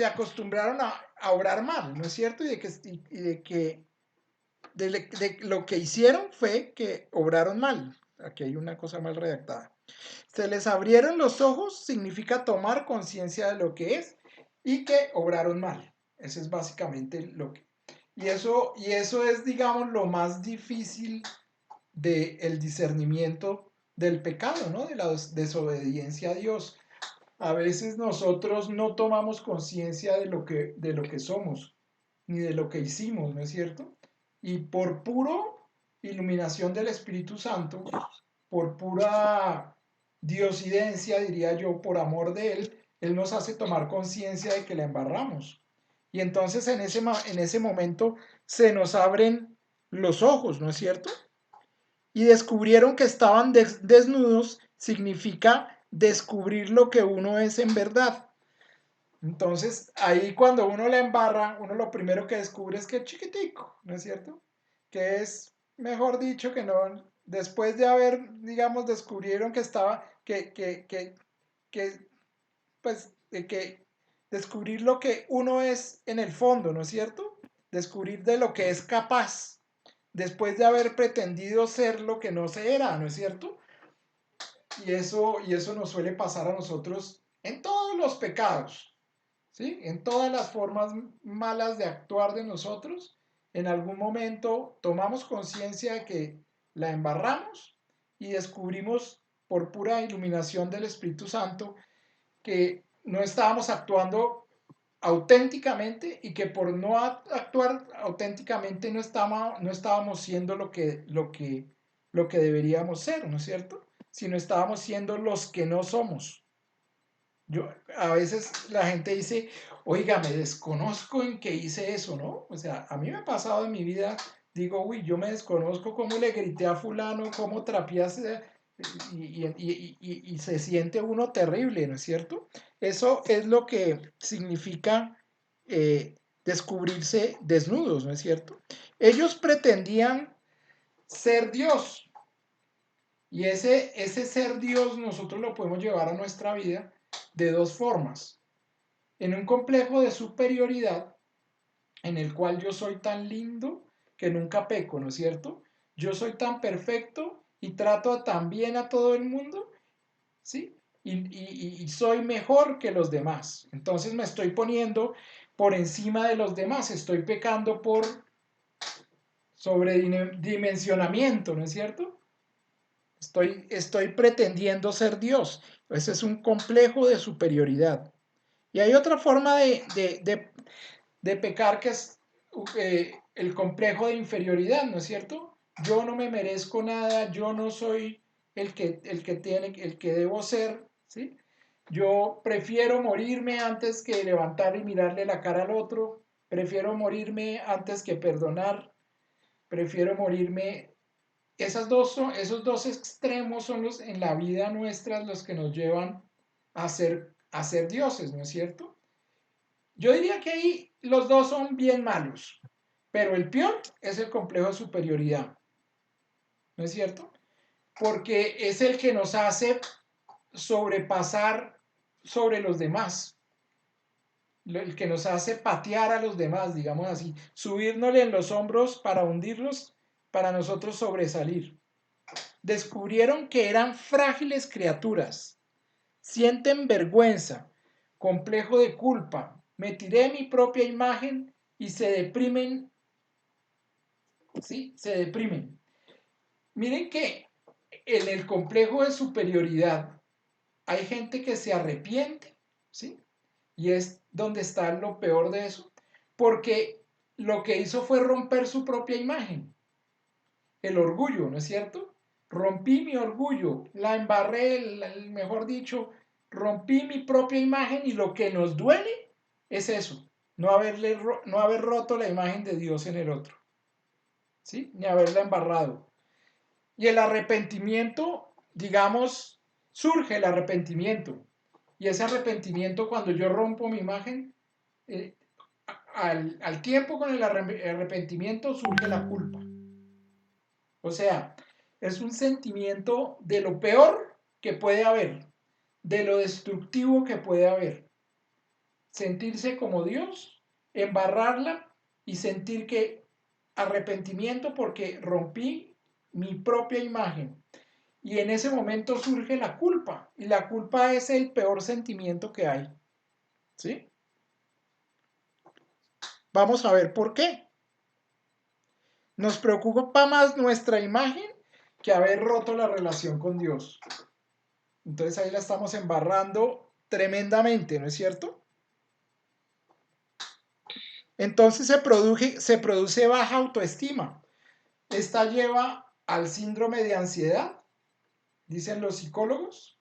A: acostumbraron a obrar mal, ¿no es cierto? De lo que hicieron fue que obraron mal. Aquí hay una cosa mal redactada. Se les abrieron los ojos significa tomar conciencia de lo que es y que obraron mal. Eso es básicamente lo que... Y eso es, digamos, lo más difícil del discernimiento del pecado, ¿no? De la desobediencia a Dios. A veces nosotros no tomamos conciencia de lo que somos, ni de lo que hicimos, ¿no es cierto? Y por puro iluminación del Espíritu Santo, por pura diosidencia, diría yo, por amor de Él nos hace tomar conciencia de que la embarramos. Y entonces en ese momento se nos abren los ojos, ¿no es cierto? Y descubrieron que estaban desnudos, significa descubrir lo que uno es en verdad. Entonces, ahí cuando uno la embarra, uno lo primero que descubre es que es chiquitico, ¿no es cierto? Que es, mejor dicho, que no, después de haber, digamos, descubrieron que estaba, que pues, de que descubrir lo que uno es en el fondo, ¿no es cierto? Descubrir de lo que es capaz, después de haber pretendido ser lo que no se era, ¿no es cierto? Y eso nos suele pasar a nosotros en todos los pecados, ¿sí? En todas las formas malas de actuar de nosotros, en algún momento tomamos conciencia de que la embarramos y descubrimos por pura iluminación del Espíritu Santo que no estábamos actuando auténticamente y que por no actuar auténticamente no estábamos siendo lo que deberíamos ser, ¿no es cierto? Sino estábamos siendo los que no somos. A veces la gente dice, oiga, me desconozco en que hice eso, ¿no? O sea, a mí me ha pasado en mi vida, digo, uy, yo me desconozco cómo le grité a fulano, cómo trapeaste, y se siente uno terrible, ¿no es cierto? Eso es lo que significa descubrirse desnudos, ¿no es cierto? Ellos pretendían ser Dios, y ese ser Dios nosotros lo podemos llevar a nuestra vida de dos formas. En un complejo de superioridad, en el cual yo soy tan lindo que nunca peco, ¿no es cierto? Yo soy tan perfecto y trato tan bien a todo el mundo, ¿sí? Y soy mejor que los demás. Entonces me estoy poniendo por encima de los demás, estoy pecando por sobredimensionamiento, ¿no es cierto? Estoy pretendiendo ser Dios. Ese es un complejo de superioridad. Y hay otra forma de pecar que es el complejo de inferioridad, ¿no es cierto? Yo no me merezco nada, yo no soy el que debo ser, ¿sí? Yo prefiero morirme antes que levantar y mirarle la cara al otro, prefiero morirme antes que perdonar, prefiero morirme. Esos dos extremos son los en la vida nuestra los que nos llevan a ser dioses, ¿no es cierto? Yo diría que ahí los dos son bien malos, pero el peor es el complejo de superioridad, ¿no es cierto? Porque es el que nos hace sobrepasar sobre los demás, el que nos hace patear a los demás, digamos así, subírnosle en los hombros para hundirlos, para nosotros sobresalir. Descubrieron que eran frágiles criaturas, sienten vergüenza, complejo de culpa, me tiré mi propia imagen y se deprimen, ¿sí? Se deprimen. Miren que en el complejo de superioridad hay gente que se arrepiente, ¿sí? Y es donde está lo peor de eso, porque lo que hizo fue romper su propia imagen. El orgullo, ¿no es cierto? Rompí mi orgullo, la embarré, mejor dicho, rompí mi propia imagen, y lo que nos duele es eso, no haber roto la imagen de Dios en el otro, ¿sí? Ni haberla embarrado. Y el arrepentimiento, digamos, surge el arrepentimiento. Y ese arrepentimiento, cuando yo rompo mi imagen, al tiempo con el arrepentimiento surge la culpa. O sea, es un sentimiento de lo peor que puede haber, de lo destructivo que puede haber. Sentirse como Dios, embarrarla y sentir que arrepentimiento porque rompí mi propia imagen. Y en ese momento surge la culpa, y la culpa es el peor sentimiento que hay. ¿Sí? Vamos a ver por qué. Nos preocupa más nuestra imagen que haber roto la relación con Dios. Entonces ahí la estamos embarrando tremendamente, ¿no es cierto? Entonces se produce baja autoestima. Esta lleva al síndrome de ansiedad, dicen los psicólogos.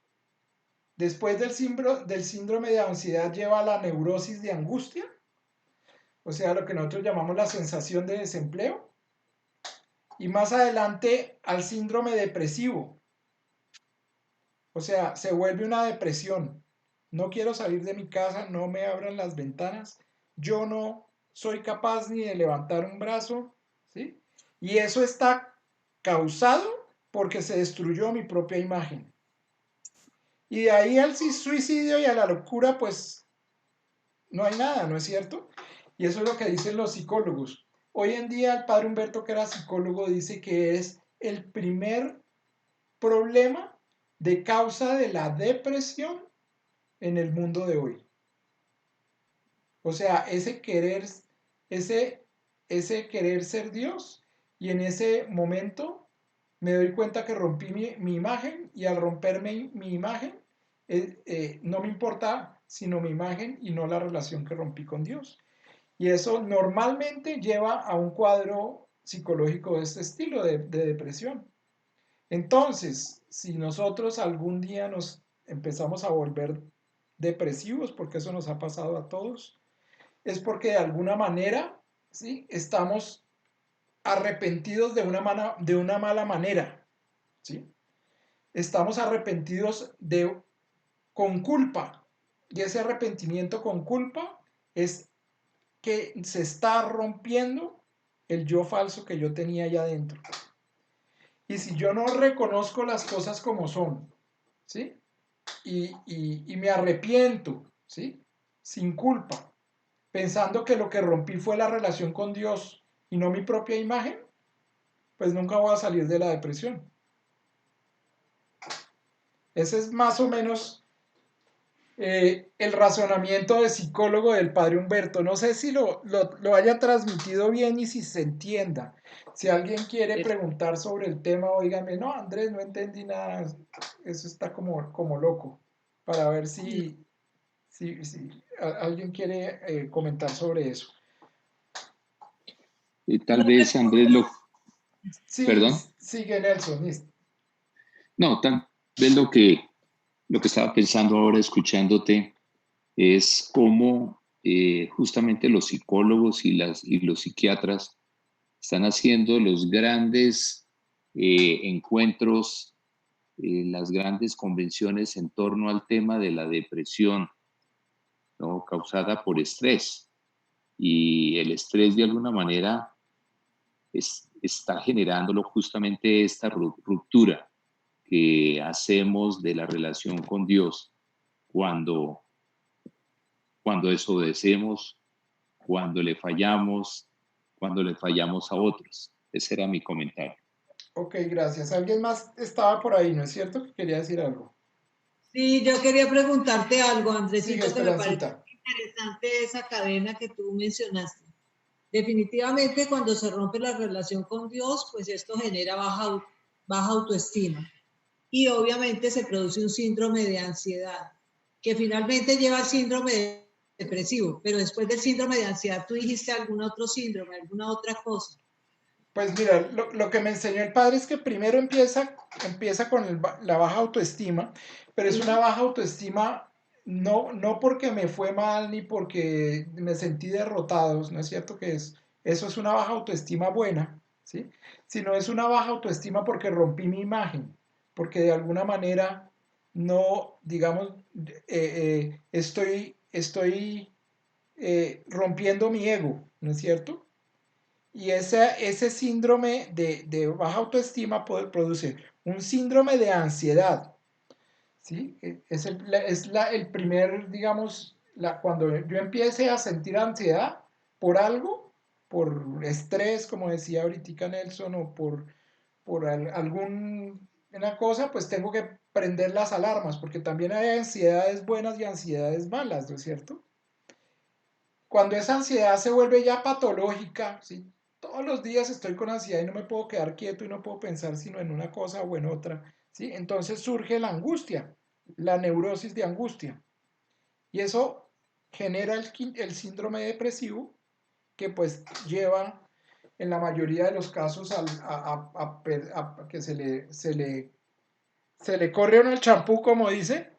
A: Después del síndrome de ansiedad lleva a la neurosis de angustia, o sea, lo que nosotros llamamos la sensación de desempleo. Y más adelante al síndrome depresivo. O sea, se vuelve una depresión. No quiero salir de mi casa, no me abran las ventanas, yo no soy capaz ni de levantar un brazo, ¿sí? Y eso está causado porque se destruyó mi propia imagen. Y de ahí al suicidio y a la locura, pues no hay nada, ¿no es cierto? Y eso es lo que dicen los psicólogos. Hoy en día el padre Humberto, que era psicólogo, dice que es el primer problema de causa de la depresión en el mundo de hoy. O sea, ese querer ser Dios, y en ese momento me doy cuenta que rompí mi imagen, y al romperme mi imagen, no me importa sino mi imagen y no la relación que rompí con Dios. Y eso normalmente lleva a un cuadro psicológico de este estilo, de depresión. Entonces, si nosotros algún día nos empezamos a volver depresivos, porque eso nos ha pasado a todos, es porque de alguna manera, ¿sí?, estamos arrepentidos de una mala manera, ¿sí? Estamos arrepentidos con culpa, y ese arrepentimiento con culpa es que se está rompiendo el yo falso que yo tenía allá adentro. Y si yo no reconozco las cosas como son, ¿sí?, y me arrepiento, ¿sí?, sin culpa, pensando que lo que rompí fue la relación con Dios y no mi propia imagen, pues nunca voy a salir de la depresión. Ese es más o menos el razonamiento de psicólogo del padre Humberto. No sé si lo haya transmitido bien y si se entienda. Si alguien quiere preguntar sobre el tema, óigame, no, Andrés, no entendí nada, eso está como loco, para ver si alguien quiere comentar sobre eso.
G: Tal vez, Andrés,
A: Sí,
G: perdón.
A: sigue Nelson.
G: No, tal vez lo que estaba pensando ahora escuchándote es cómo justamente los psicólogos y los psiquiatras están haciendo los grandes encuentros, las grandes convenciones en torno al tema de la depresión, ¿no?, causada por estrés. Y el estrés, de alguna manera, está generándolo justamente esta ruptura que hacemos de la relación con Dios cuando desobedecemos, cuando le fallamos a otros. Ese era mi comentario.
A: Ok, gracias. ¿Alguien más estaba por ahí, no es cierto, que quería decir algo?
D: Sí, yo quería preguntarte algo, Andresito,
A: Sigue,
D: que me parece
A: Esperancita.
D: interesante esa cadena que tú mencionaste. Definitivamente, cuando se rompe la relación con Dios, pues esto genera baja autoestima. Y obviamente se produce un síndrome de ansiedad, que finalmente lleva al síndrome
H: depresivo, pero después del síndrome de ansiedad, ¿tú dijiste algún otro síndrome, alguna otra cosa?
A: Pues mira, lo que me enseñó el padre es que primero empieza con la baja autoestima, pero es una baja autoestima no porque me fue mal ni porque me sentí derrotado, no es cierto que eso es una baja autoestima buena, ¿sí? Sino es una baja autoestima porque rompí mi imagen, porque de alguna manera no, digamos, estoy rompiendo mi ego, ¿no es cierto? Y ese síndrome de baja autoestima produce un síndrome de ansiedad, ¿sí? Es el primer, digamos, cuando yo empiece a sentir ansiedad por algo, por estrés, como decía ahorita Nelson, o por alguna cosa, pues tengo que prender las alarmas, porque también hay ansiedades buenas y ansiedades malas, ¿no es cierto? Cuando esa ansiedad se vuelve ya patológica, ¿sí? Todos los días estoy con ansiedad y no me puedo quedar quieto y no puedo pensar sino en una cosa o en otra, ¿sí? Entonces surge la angustia, la neurosis de angustia. Y eso genera el síndrome depresivo que pues lleva en la mayoría de los casos a que se le corre uno el champú, como dice,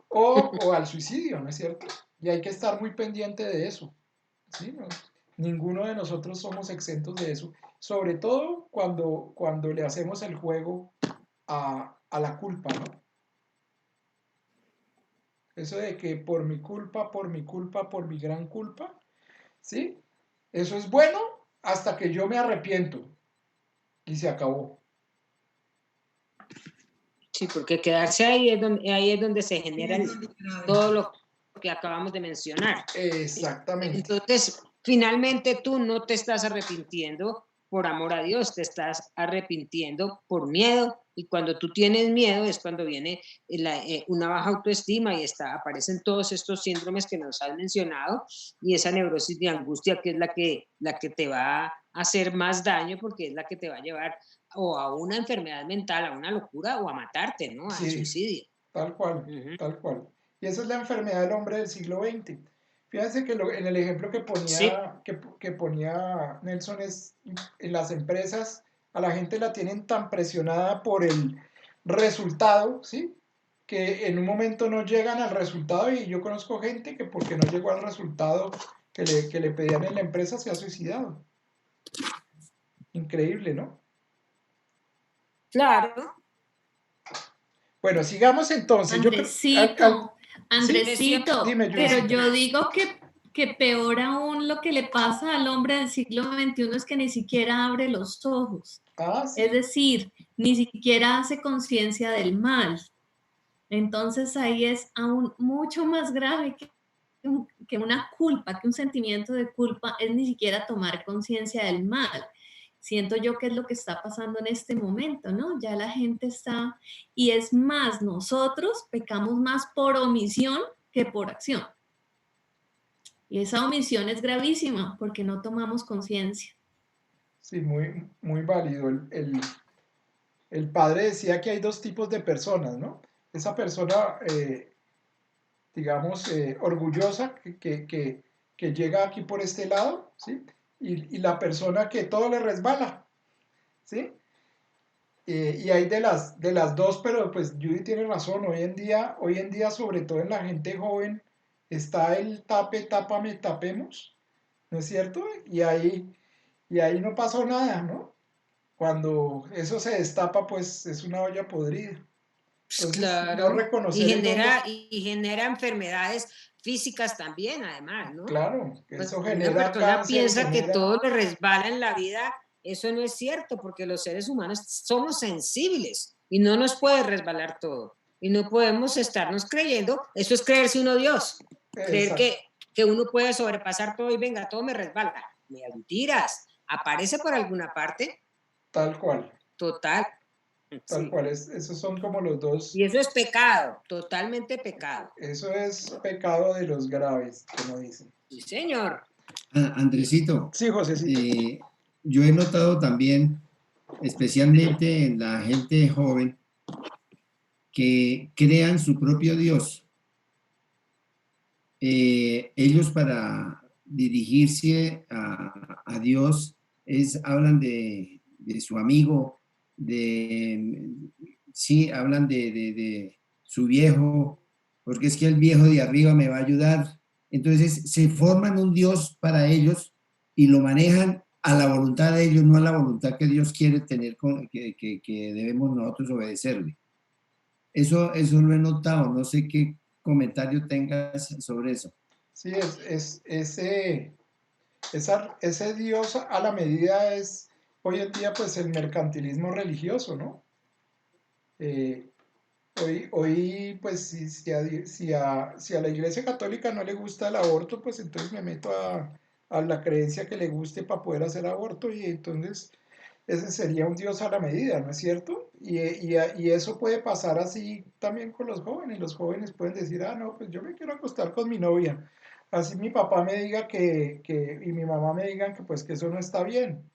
A: o al suicidio, ¿no es cierto? Y hay que estar muy pendiente de eso. ¿Sí? No, ninguno de nosotros somos exentos de eso, sobre todo cuando le hacemos el juego a la culpa, ¿no? Eso de que por mi culpa, por mi culpa, por mi gran culpa, ¿sí? Eso es bueno hasta que yo me arrepiento y se acabó.
B: Sí, porque quedarse ahí es donde se genera todo lo que acabamos de mencionar.
A: Exactamente.
B: Entonces, finalmente tú no te estás arrepintiendo por amor a Dios, te estás arrepintiendo por miedo, y cuando tú tienes miedo es cuando viene una baja autoestima y aparecen todos estos síndromes que nos has mencionado, y esa neurosis de angustia, que es la que te va a hacer más daño, porque es la que te va a llevar o a una enfermedad mental, a una locura, o a matarte, ¿no? Al suicidio.
A: Tal cual, tal cual. Y esa es la enfermedad del hombre del siglo XX. Fíjense que en el ejemplo que ponía Nelson es en las empresas, a la gente la tienen tan presionada por el resultado, ¿sí? Que en un momento no llegan al resultado, y yo conozco gente que porque no llegó al resultado que le pedían en la empresa se ha suicidado. Increíble, ¿no?
B: Claro.
A: Bueno, sigamos entonces.
F: Andresito, Andresito,
A: Dime,
F: pero yo digo que peor aún lo que le pasa al hombre del siglo XXI es que ni siquiera abre los ojos.
A: ¿Sí?
F: Es decir, ni siquiera hace conciencia del mal. Entonces ahí es aún mucho más grave que una culpa, que un sentimiento de culpa, es ni siquiera tomar conciencia del mal. Siento yo que es lo que está pasando en este momento, ¿no? Ya la gente está, y es más, nosotros pecamos más por omisión que por acción. Y esa omisión es gravísima porque no tomamos conciencia.
A: Sí, muy, muy válido. El padre decía que hay dos tipos de personas, ¿no? Esa persona, digamos, orgullosa que llega aquí por este lado, ¿sí? Y la persona que todo le resbala, ¿sí? Y hay de las dos, pero pues Judy tiene razón. Hoy en día, sobre todo en la gente joven, está el tápame, tapemos, ¿no es cierto? Y ahí no pasó nada, ¿no? Cuando eso se destapa, pues es una olla podrida. Entonces,
B: claro,
A: no reconocer
B: y genera enfermedades físicas también, además, ¿no?
A: Claro, que eso
B: Cuando
A: genera
B: una persona
A: cáncer,
B: piensa que todo le resbala en la vida, eso no es cierto, porque los seres humanos somos sensibles y no nos puede resbalar todo. Y no podemos estarnos creyendo, eso es creerse uno Dios, creer que uno puede sobrepasar todo y venga, todo me resbala. Mentiras, aparece por alguna parte.
A: Tal cual.
B: Total.
A: Tal cual, esos son como los dos.
B: Y eso es pecado, totalmente pecado.
A: Eso es pecado de los graves, como dicen.
B: Sí, señor.
C: Andresito.
A: Sí, Josecito.
C: Yo he notado también, especialmente en la gente joven, que crean su propio Dios. ellos para dirigirse a Dios hablan de su amigo, sí, hablan de su viejo, porque es que el viejo de arriba me va a ayudar. Entonces se forman un Dios para ellos y lo manejan a la voluntad de ellos, no a la voluntad que Dios quiere tener, que debemos nosotros obedecerle. Eso lo he notado, no sé qué comentario tengas sobre eso.
A: Sí, ese Dios a la medida es hoy en día pues el mercantilismo religioso, ¿no? Hoy pues si a la Iglesia Católica no le gusta el aborto, pues entonces me meto a la creencia que le guste para poder hacer aborto y entonces ese sería un Dios a la medida, ¿no es cierto? Y eso puede pasar así también con los jóvenes. Los jóvenes pueden decir, ah, no, pues yo me quiero acostar con mi novia. Así mi papá me diga y mi mamá me digan que pues que eso no está bien.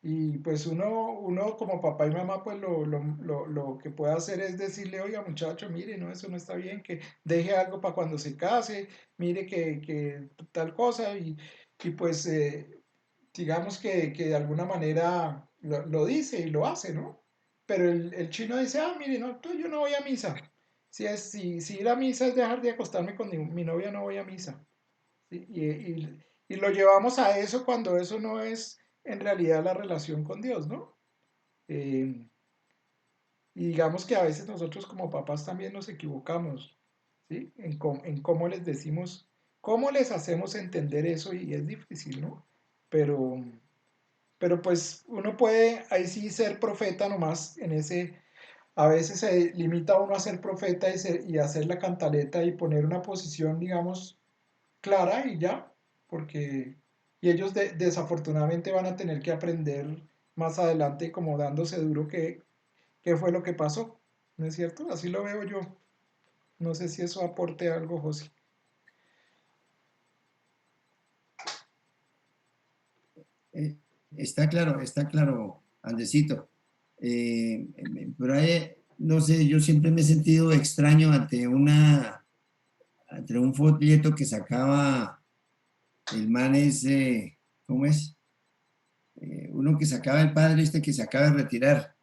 A: Y pues uno como papá y mamá, pues lo que puede hacer es decirle, oiga muchacho, mire, no, eso no está bien, que deje algo para cuando se case, mire que tal cosa, y pues digamos que de alguna manera lo dice y lo hace, ¿no? Pero el chino dice, ah, mire, no, yo no voy a misa. Si ir a misa es dejar de acostarme con mi novia, no voy a misa. ¿Sí? Y lo llevamos a eso cuando eso no es en realidad la relación con Dios, ¿no? Eh, y digamos que a veces nosotros como papás también nos equivocamos, ¿sí? En cómo les decimos, cómo les hacemos entender eso y es difícil, ¿no? Pero, pero pues uno puede ahí sí ser profeta nomás en ese, a veces se limita uno a ser profeta y hacer la cantaleta y poner una posición, digamos, clara y ya, porque y ellos desafortunadamente van a tener que aprender más adelante como dándose duro qué fue lo que pasó, ¿no es cierto? Así lo veo yo. No sé si eso aporte algo, José.
C: Eh, está claro, Andresito. Pero no sé, yo siempre me he sentido extraño ante un folleto que sacaba el man ese, ¿cómo es? Uno que sacaba el padre que se acaba de retirar.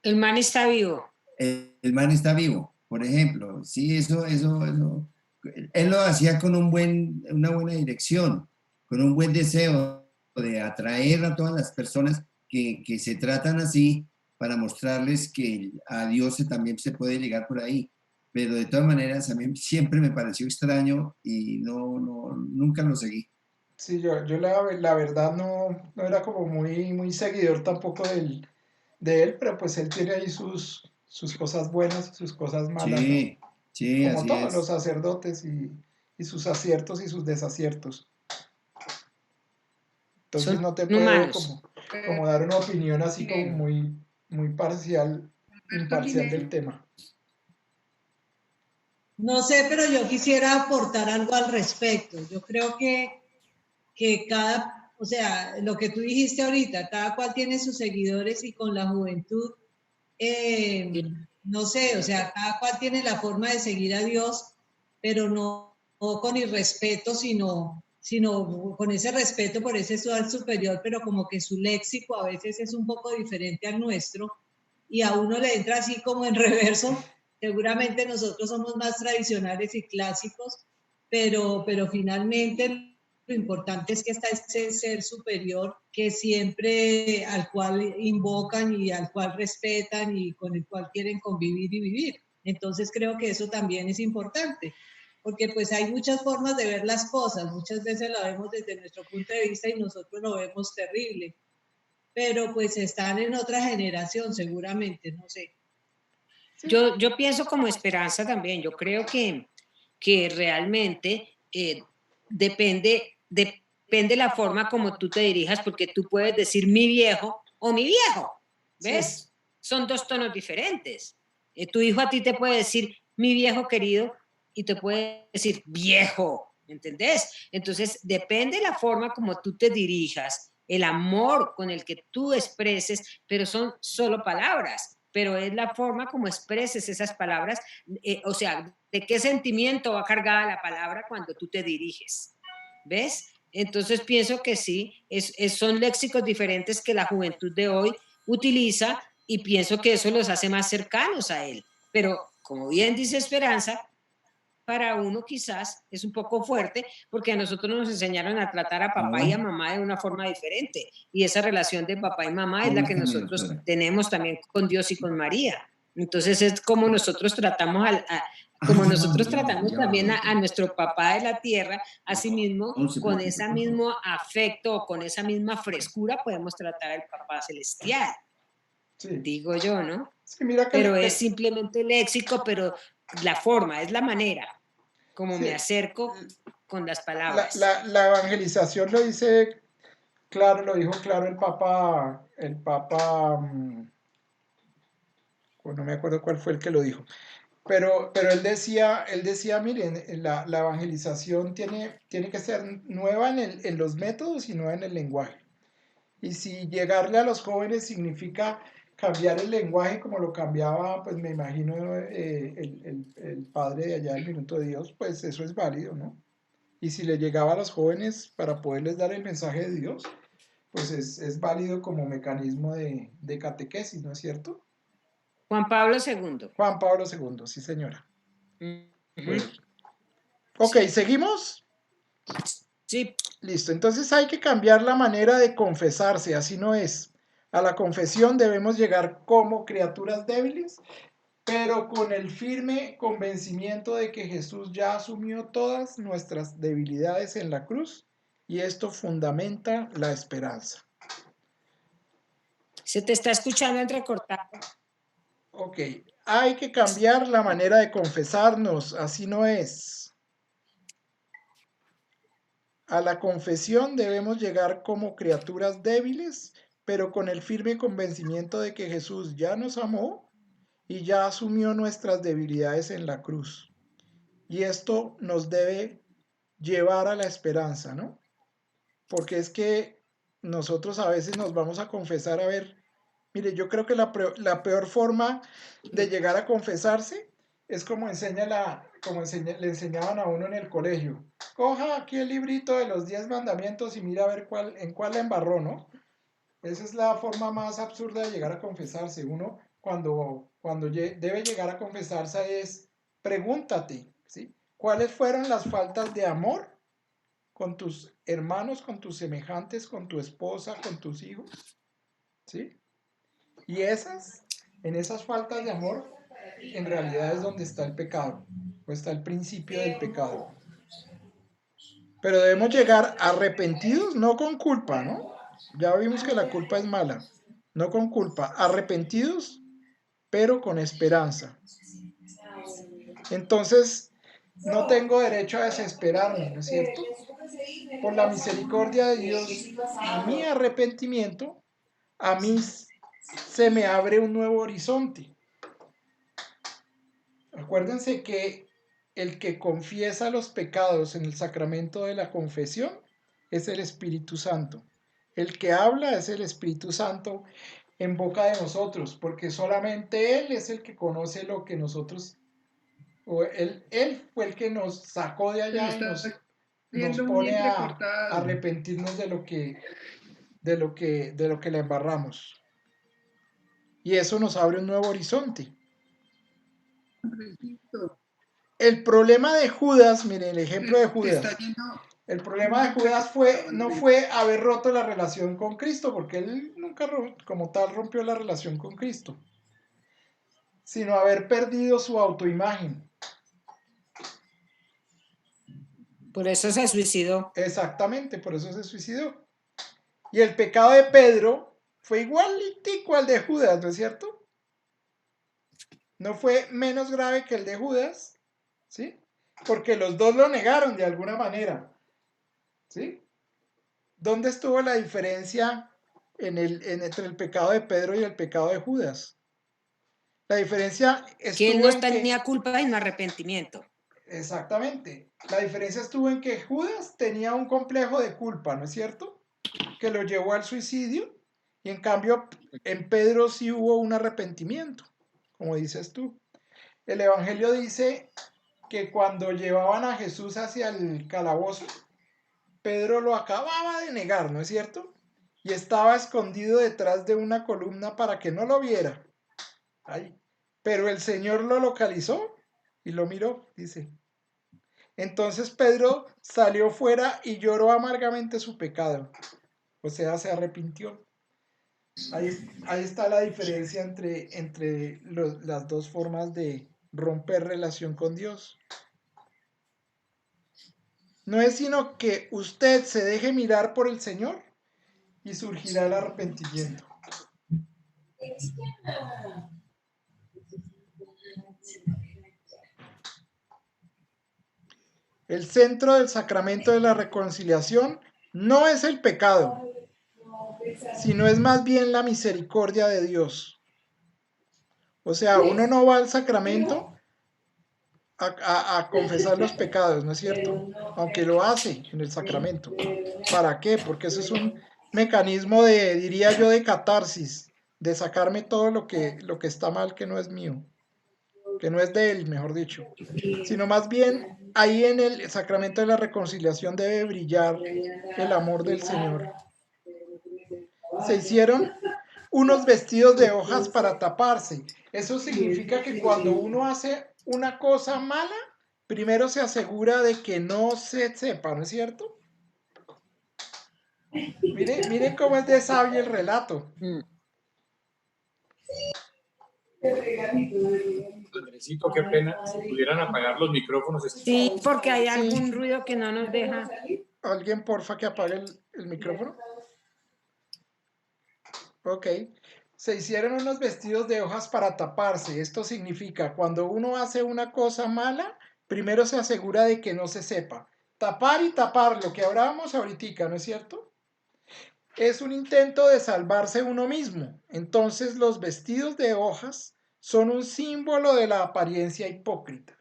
B: El man está vivo.
C: El man está vivo, por ejemplo. Sí, eso. Él lo hacía con una buena dirección, con un buen deseo de atraer a todas las personas que se tratan así para mostrarles que a Dios también se puede llegar por ahí. Pero de todas maneras, a mí siempre me pareció extraño y nunca lo seguí.
A: Sí, yo la verdad no era como muy seguidor tampoco de él, pero pues él tiene ahí sus cosas buenas y sus cosas malas, ¿no?
C: Sí, sí,
A: Como
C: así
A: todos los
C: es.
A: sacerdotes y sus aciertos y sus desaciertos. Entonces
B: Son
A: no te puedo
B: humanos.
A: como dar una opinión así como muy imparcial del tema.
H: No sé, pero yo quisiera aportar algo al respecto. Yo creo que o sea, lo que tú dijiste ahorita, cada cual tiene sus seguidores y con la juventud, no sé, o sea, cada cual tiene la forma de seguir a Dios, pero no con irrespeto, sino con ese respeto por ese ser superior, pero como que su léxico a veces es un poco diferente al nuestro y a uno le entra así como en reverso. Seguramente nosotros somos más tradicionales y clásicos, pero finalmente lo importante es que está ese ser superior que siempre al cual invocan y al cual respetan y con el cual quieren convivir y vivir. Entonces creo que eso también es importante, porque pues hay muchas formas de ver las cosas, muchas veces la vemos desde nuestro punto de vista y nosotros lo vemos terrible, pero pues están en otra generación seguramente, no sé.
B: Yo pienso como esperanza también. Yo creo que realmente depende la forma como tú te dirijas, porque tú puedes decir mi viejo o mi viejo, ¿ves? Sí. Son dos tonos diferentes. Tu hijo a ti te puede decir mi viejo querido y te puede decir viejo, ¿entendés? Entonces depende la forma como tú te dirijas, el amor con el que tú expreses, pero son solo palabras, pero es la forma como expreses esas palabras, o sea, ¿De qué sentimiento va cargada la palabra cuando tú te diriges? ¿Ves? Entonces pienso que sí, son léxicos diferentes que la juventud de hoy utiliza y pienso que eso los hace más cercanos a él. Pero como bien dice Esperanza, para uno quizás es un poco fuerte porque a nosotros nos enseñaron a tratar a papá y a mamá de una forma diferente. Y esa relación de papá y mamá es la que nosotros tenemos también con Dios y con María. Entonces es como nosotros tratamos como nosotros tratamos también a nuestro papá de la tierra, así mismo, con ese mismo afecto o con esa misma frescura podemos tratar al papá celestial. Sí. Digo yo, ¿no?
A: Sí, mira que
B: pero es simplemente léxico, pero la forma, es la manera como
A: sí,
B: me acerco con las palabras.
A: La evangelización lo dice claro, lo dijo claro el Papa, no me acuerdo cuál fue el que lo dijo, pero él decía, miren, la evangelización tiene que ser nueva en los métodos y nueva en el lenguaje. Y si llegarle a los jóvenes significa cambiar el lenguaje como lo cambiaba, pues me imagino el padre de allá del Minuto de Dios, pues eso es válido, ¿no? Y si le llegaba a los jóvenes para poderles dar el mensaje de Dios, pues es válido como mecanismo de catequesis, ¿no es cierto?
B: Juan Pablo II.
A: Juan Pablo II, sí señora. Bueno. Ok,
B: Sí.
A: ¿seguimos?
B: Sí.
A: Listo, entonces hay que cambiar la manera de confesarse, así no es. A la confesión debemos llegar como criaturas débiles, pero con el firme convencimiento de que Jesús ya asumió todas nuestras debilidades en la cruz y esto fundamenta la esperanza.
B: Se te está escuchando entrecortado.
A: Ok, hay que cambiar la manera de confesarnos, así no es. A la confesión debemos llegar como criaturas débiles, pero con el firme convencimiento de que Jesús ya nos amó y ya asumió nuestras debilidades en la cruz. Y esto nos debe llevar a la esperanza, ¿no? Porque es que nosotros a veces nos vamos a confesar, a ver, mire, yo creo que la peor forma de llegar a confesarse es como le enseñaban a uno en el colegio. Coja aquí el librito de los 10 mandamientos y mira a ver en cuál la embarró, ¿no? Esa es la forma más absurda de llegar a confesarse. Uno cuando debe llegar a confesarse es pregúntate, ¿sí? ¿Cuáles fueron las faltas de amor con tus hermanos, con tus semejantes, con tu esposa, con tus hijos? ¿Sí? Y en esas faltas de amor, en realidad es donde está el pecado, o está el principio del pecado. Pero debemos llegar arrepentidos, no con culpa, ¿no? Ya vimos que la culpa es mala, no con culpa, arrepentidos, pero con esperanza. Entonces, no tengo derecho a desesperarme, ¿no es cierto? Por la misericordia de Dios y mi arrepentimiento, a mí se me abre un nuevo horizonte. Acuérdense que el que confiesa los pecados en el sacramento de la confesión es el Espíritu Santo. El que habla es el Espíritu Santo en boca de nosotros, porque solamente Él es el que conoce lo que nosotros, o Él fue el que nos sacó de allá y nos pone a arrepentirnos de lo que la embarramos. Y eso nos abre un nuevo horizonte. El problema de Judas, miren el ejemplo de Judas. El problema de Judas no fue haber roto la relación con Cristo, porque él nunca como tal rompió la relación con Cristo, sino haber perdido su autoimagen.
B: Por eso se suicidó.
A: Exactamente, por eso se suicidó. Y el pecado de Pedro fue igualitico al de Judas, ¿no es cierto? No fue menos grave que el de Judas, ¿sí? Porque los dos lo negaron de alguna manera, ¿sí? ¿Dónde estuvo la diferencia entre el pecado de Pedro y el pecado de Judas? La diferencia estuvo
B: que él no tenía culpa y no arrepentimiento.
A: Exactamente. La diferencia estuvo en que Judas tenía un complejo de culpa, ¿no es cierto? Que lo llevó al suicidio. Y en cambio, en Pedro sí hubo un arrepentimiento, como dices tú. El Evangelio dice que cuando llevaban a Jesús hacia el calabozo, Pedro lo acababa de negar, ¿no es cierto? Y estaba escondido detrás de una columna para que no lo viera. Ay, pero el Señor lo localizó y lo miró, dice. Entonces Pedro salió fuera y lloró amargamente su pecado. O sea, se arrepintió. Ahí está la diferencia entre las dos formas de romper relación con Dios. No es sino que usted se deje mirar por el Señor y surgirá el arrepentimiento. El centro del sacramento de la reconciliación no es el pecado, sino es más bien la misericordia de Dios. O sea, uno no va al sacramento a confesar los pecados, ¿no es cierto? Aunque lo hace en el sacramento. ¿Para qué? Porque eso es un mecanismo de, diría yo, de catarsis, de sacarme todo lo que está mal, que no es mío, que no es de él, mejor dicho. Sino más bien, ahí en el sacramento de la reconciliación debe brillar el amor del Señor. Se hicieron unos vestidos de hojas para taparse. Eso significa que cuando uno hace una cosa mala, primero se asegura de que no se sepa, ¿no es cierto? Miren cómo es de sabio el relato.
I: Andresito, qué pena, si pudieran apagar los micrófonos.
B: Sí, porque hay algún
A: Sí.
B: ruido que no nos deja.
A: ¿Alguien porfa que apague el micrófono? Ok. Se hicieron unos vestidos de hojas para taparse. Esto significa, cuando uno hace una cosa mala, primero se asegura de que no se sepa. Tapar y tapar, lo que hablábamos ahorita, ¿no es cierto? Es un intento de salvarse uno mismo. Entonces los vestidos de hojas son un símbolo de la apariencia hipócrita.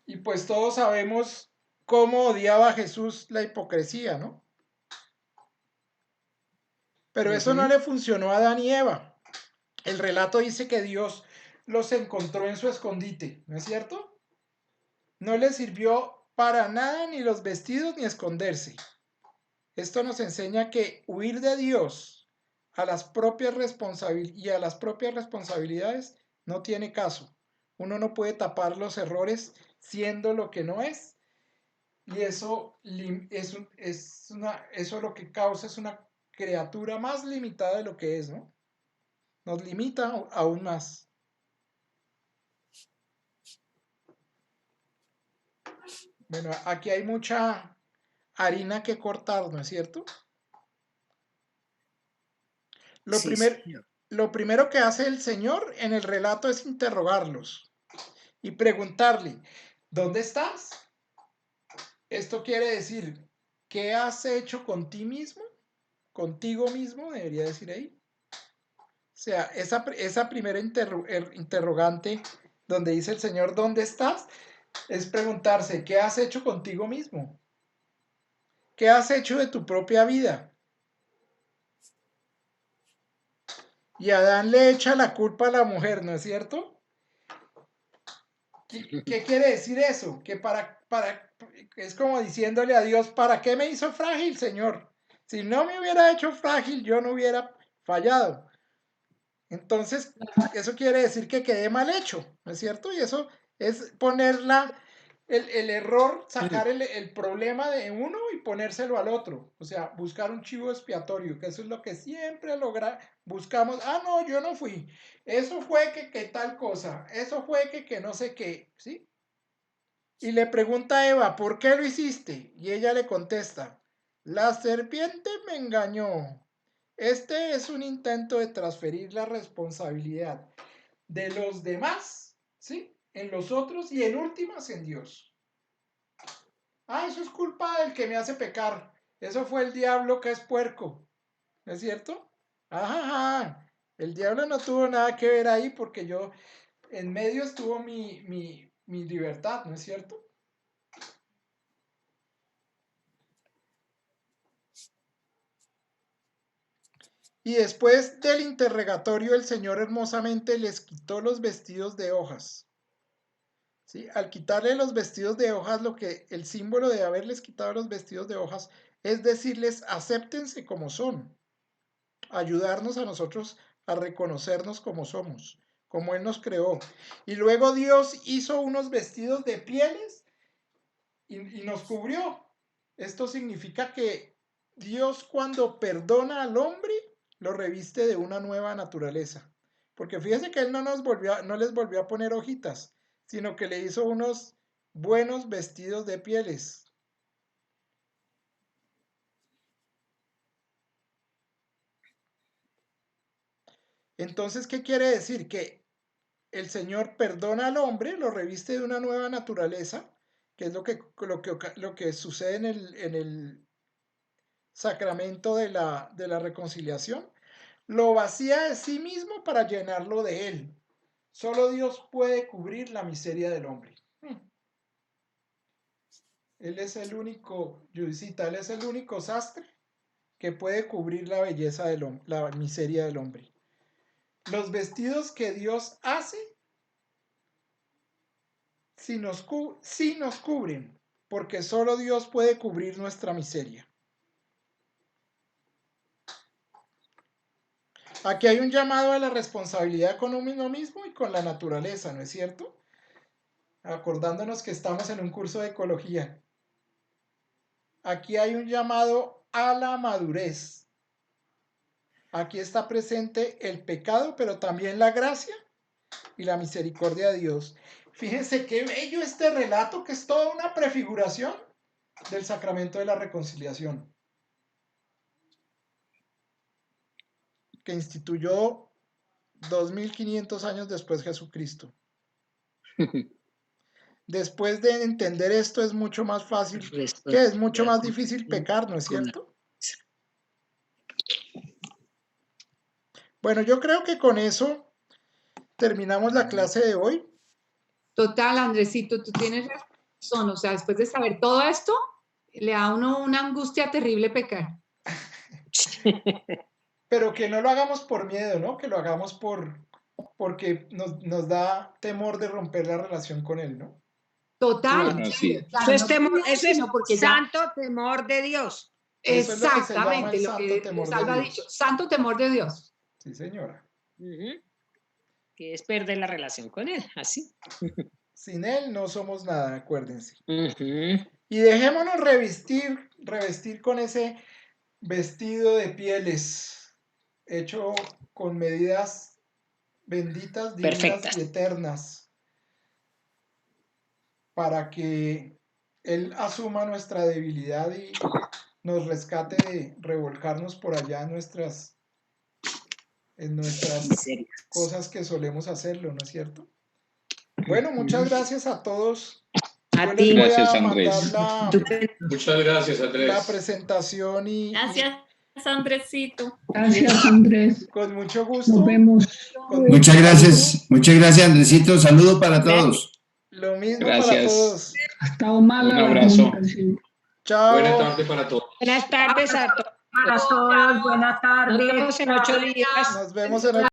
A: Y pues todos sabemos cómo odiaba Jesús la hipocresía, ¿no? Pero eso no le funcionó a Adán y Eva. El relato dice que Dios los encontró en su escondite, ¿no es cierto? No les sirvió para nada ni los vestidos ni esconderse. Esto nos enseña que huir de Dios a las propias responsabilidades no tiene caso. Uno no puede tapar los errores siendo lo que no es. Y eso lo que causa es una criatura más limitada de lo que es, ¿no? Nos limita aún más. Bueno, aquí hay mucha harina que cortar, ¿no es cierto?
B: Sí,
A: Lo primero que hace el Señor en el relato es interrogarlos y preguntarle, ¿dónde estás? Esto quiere decir, ¿qué has hecho con ti mismo? Contigo mismo, debería decir ahí. O sea, esa primera interrogante donde dice el Señor, ¿dónde estás? Es preguntarse, ¿qué has hecho contigo mismo? ¿Qué has hecho de tu propia vida? Y Adán le echa la culpa a la mujer, ¿no es cierto? ¿Qué quiere decir eso? Que es como diciéndole a Dios, ¿para qué me hizo frágil, Señor? Si no me hubiera hecho frágil, yo no hubiera fallado. Entonces, eso quiere decir que quedé mal hecho, ¿no es cierto? Y eso es poner el error, sacar el problema de uno y ponérselo al otro. O sea, buscar un chivo expiatorio, que eso es lo que siempre buscamos. Ah, no, yo no fui. Eso fue que tal cosa. Eso fue que no sé qué, ¿sí? Y le pregunta a Eva, ¿por qué lo hiciste? Y ella le contesta, la serpiente me engañó. Este es un intento de transferir la responsabilidad de los demás, ¿sí? En los otros y en últimas en Dios. Ah, eso es culpa del que me hace pecar. Eso fue el diablo que es puerco. ¿No es cierto? Ajá. El diablo no tuvo nada que ver ahí porque en medio estuvo mi libertad, ¿no es cierto? Y después del interrogatorio, el Señor hermosamente les quitó los vestidos de hojas. ¿sí? Al quitarle los vestidos de hojas, el símbolo de haberles quitado los vestidos de hojas es decirles, acéptense como son, ayudarnos a nosotros a reconocernos como somos, como Él nos creó. Y luego Dios hizo unos vestidos de pieles y nos cubrió. Esto significa que Dios, cuando perdona al hombre, lo reviste de una nueva naturaleza. Porque fíjese que Él no les volvió a poner hojitas, sino que le hizo unos buenos vestidos de pieles. Entonces, ¿qué quiere decir? Que el Señor perdona al hombre, lo reviste de una nueva naturaleza, que es lo que sucede en el sacramento de la reconciliación, lo vacía de sí mismo para llenarlo de Él. Solo Dios puede cubrir la miseria del hombre. Él es el único, Judicita, Él es el único sastre que puede cubrir la belleza del hombre, la miseria del hombre. Los vestidos que Dios hace sí nos cubren, porque solo Dios puede cubrir nuestra miseria. Aquí hay un llamado a la responsabilidad con uno mismo y con la naturaleza, ¿no es cierto? Acordándonos que estamos en un curso de ecología. Aquí hay un llamado a la madurez. Aquí está presente el pecado, pero también la gracia y la misericordia de Dios. Fíjense qué bello este relato, que es toda una prefiguración del sacramento de la reconciliación, que instituyó 2500 años después Jesucristo. Después de entender esto es mucho más fácil, que es mucho más difícil pecar, ¿no es cierto? Bueno, yo creo que con eso terminamos la clase de hoy.
J: Total, Andresito, tú tienes razón. O sea, después de saber todo esto, le da a uno una angustia terrible pecar.
A: Pero que no lo hagamos por miedo, ¿no? Que lo hagamos porque nos da temor de romper la relación con Él, ¿no?
J: Total.
G: Bueno, sí.
J: Claro,
B: Eso es,
J: no
B: eso es
J: porque
B: santo temor de Dios.
A: Eso es lo que se llama el
J: exactamente, lo
A: santo
J: que
A: temor de
J: Salva ha
A: Dios.
J: dicho, santo temor de Dios.
A: Sí, señora.
B: Que es perder la relación con Él, así.
A: Sin Él no somos nada, acuérdense. Y dejémonos revestir con ese vestido de pieles, hecho con medidas benditas, divinas
B: Perfectas.
A: y eternas, para que Él asuma nuestra debilidad y nos rescate de revolcarnos por allá en nuestras cosas que solemos hacerlo, ¿no es cierto? Bueno, muchas gracias a todos.
B: A
A: Yo
B: ti.
A: les voy
G: Gracias,
A: a
G: Andrés.
A: mandar
I: Muchas gracias, Andrés.
A: la presentación
F: Gracias, Andresito.
E: Gracias, Andrés.
A: con mucho gusto.
E: Nos vemos.
C: Muchas gracias, Andresito. Saludo para todos.
A: Lo mismo
G: Gracias.
A: para todos.
E: Ha estado mala
G: Un
E: la
G: abrazo.
E: comunicación.
A: Chao.
I: Buenas tardes para todos.
B: Buenas tardes a todos.
J: Para todos, buenas tardes.
B: Nos vemos en 8 días.
A: Nos vemos en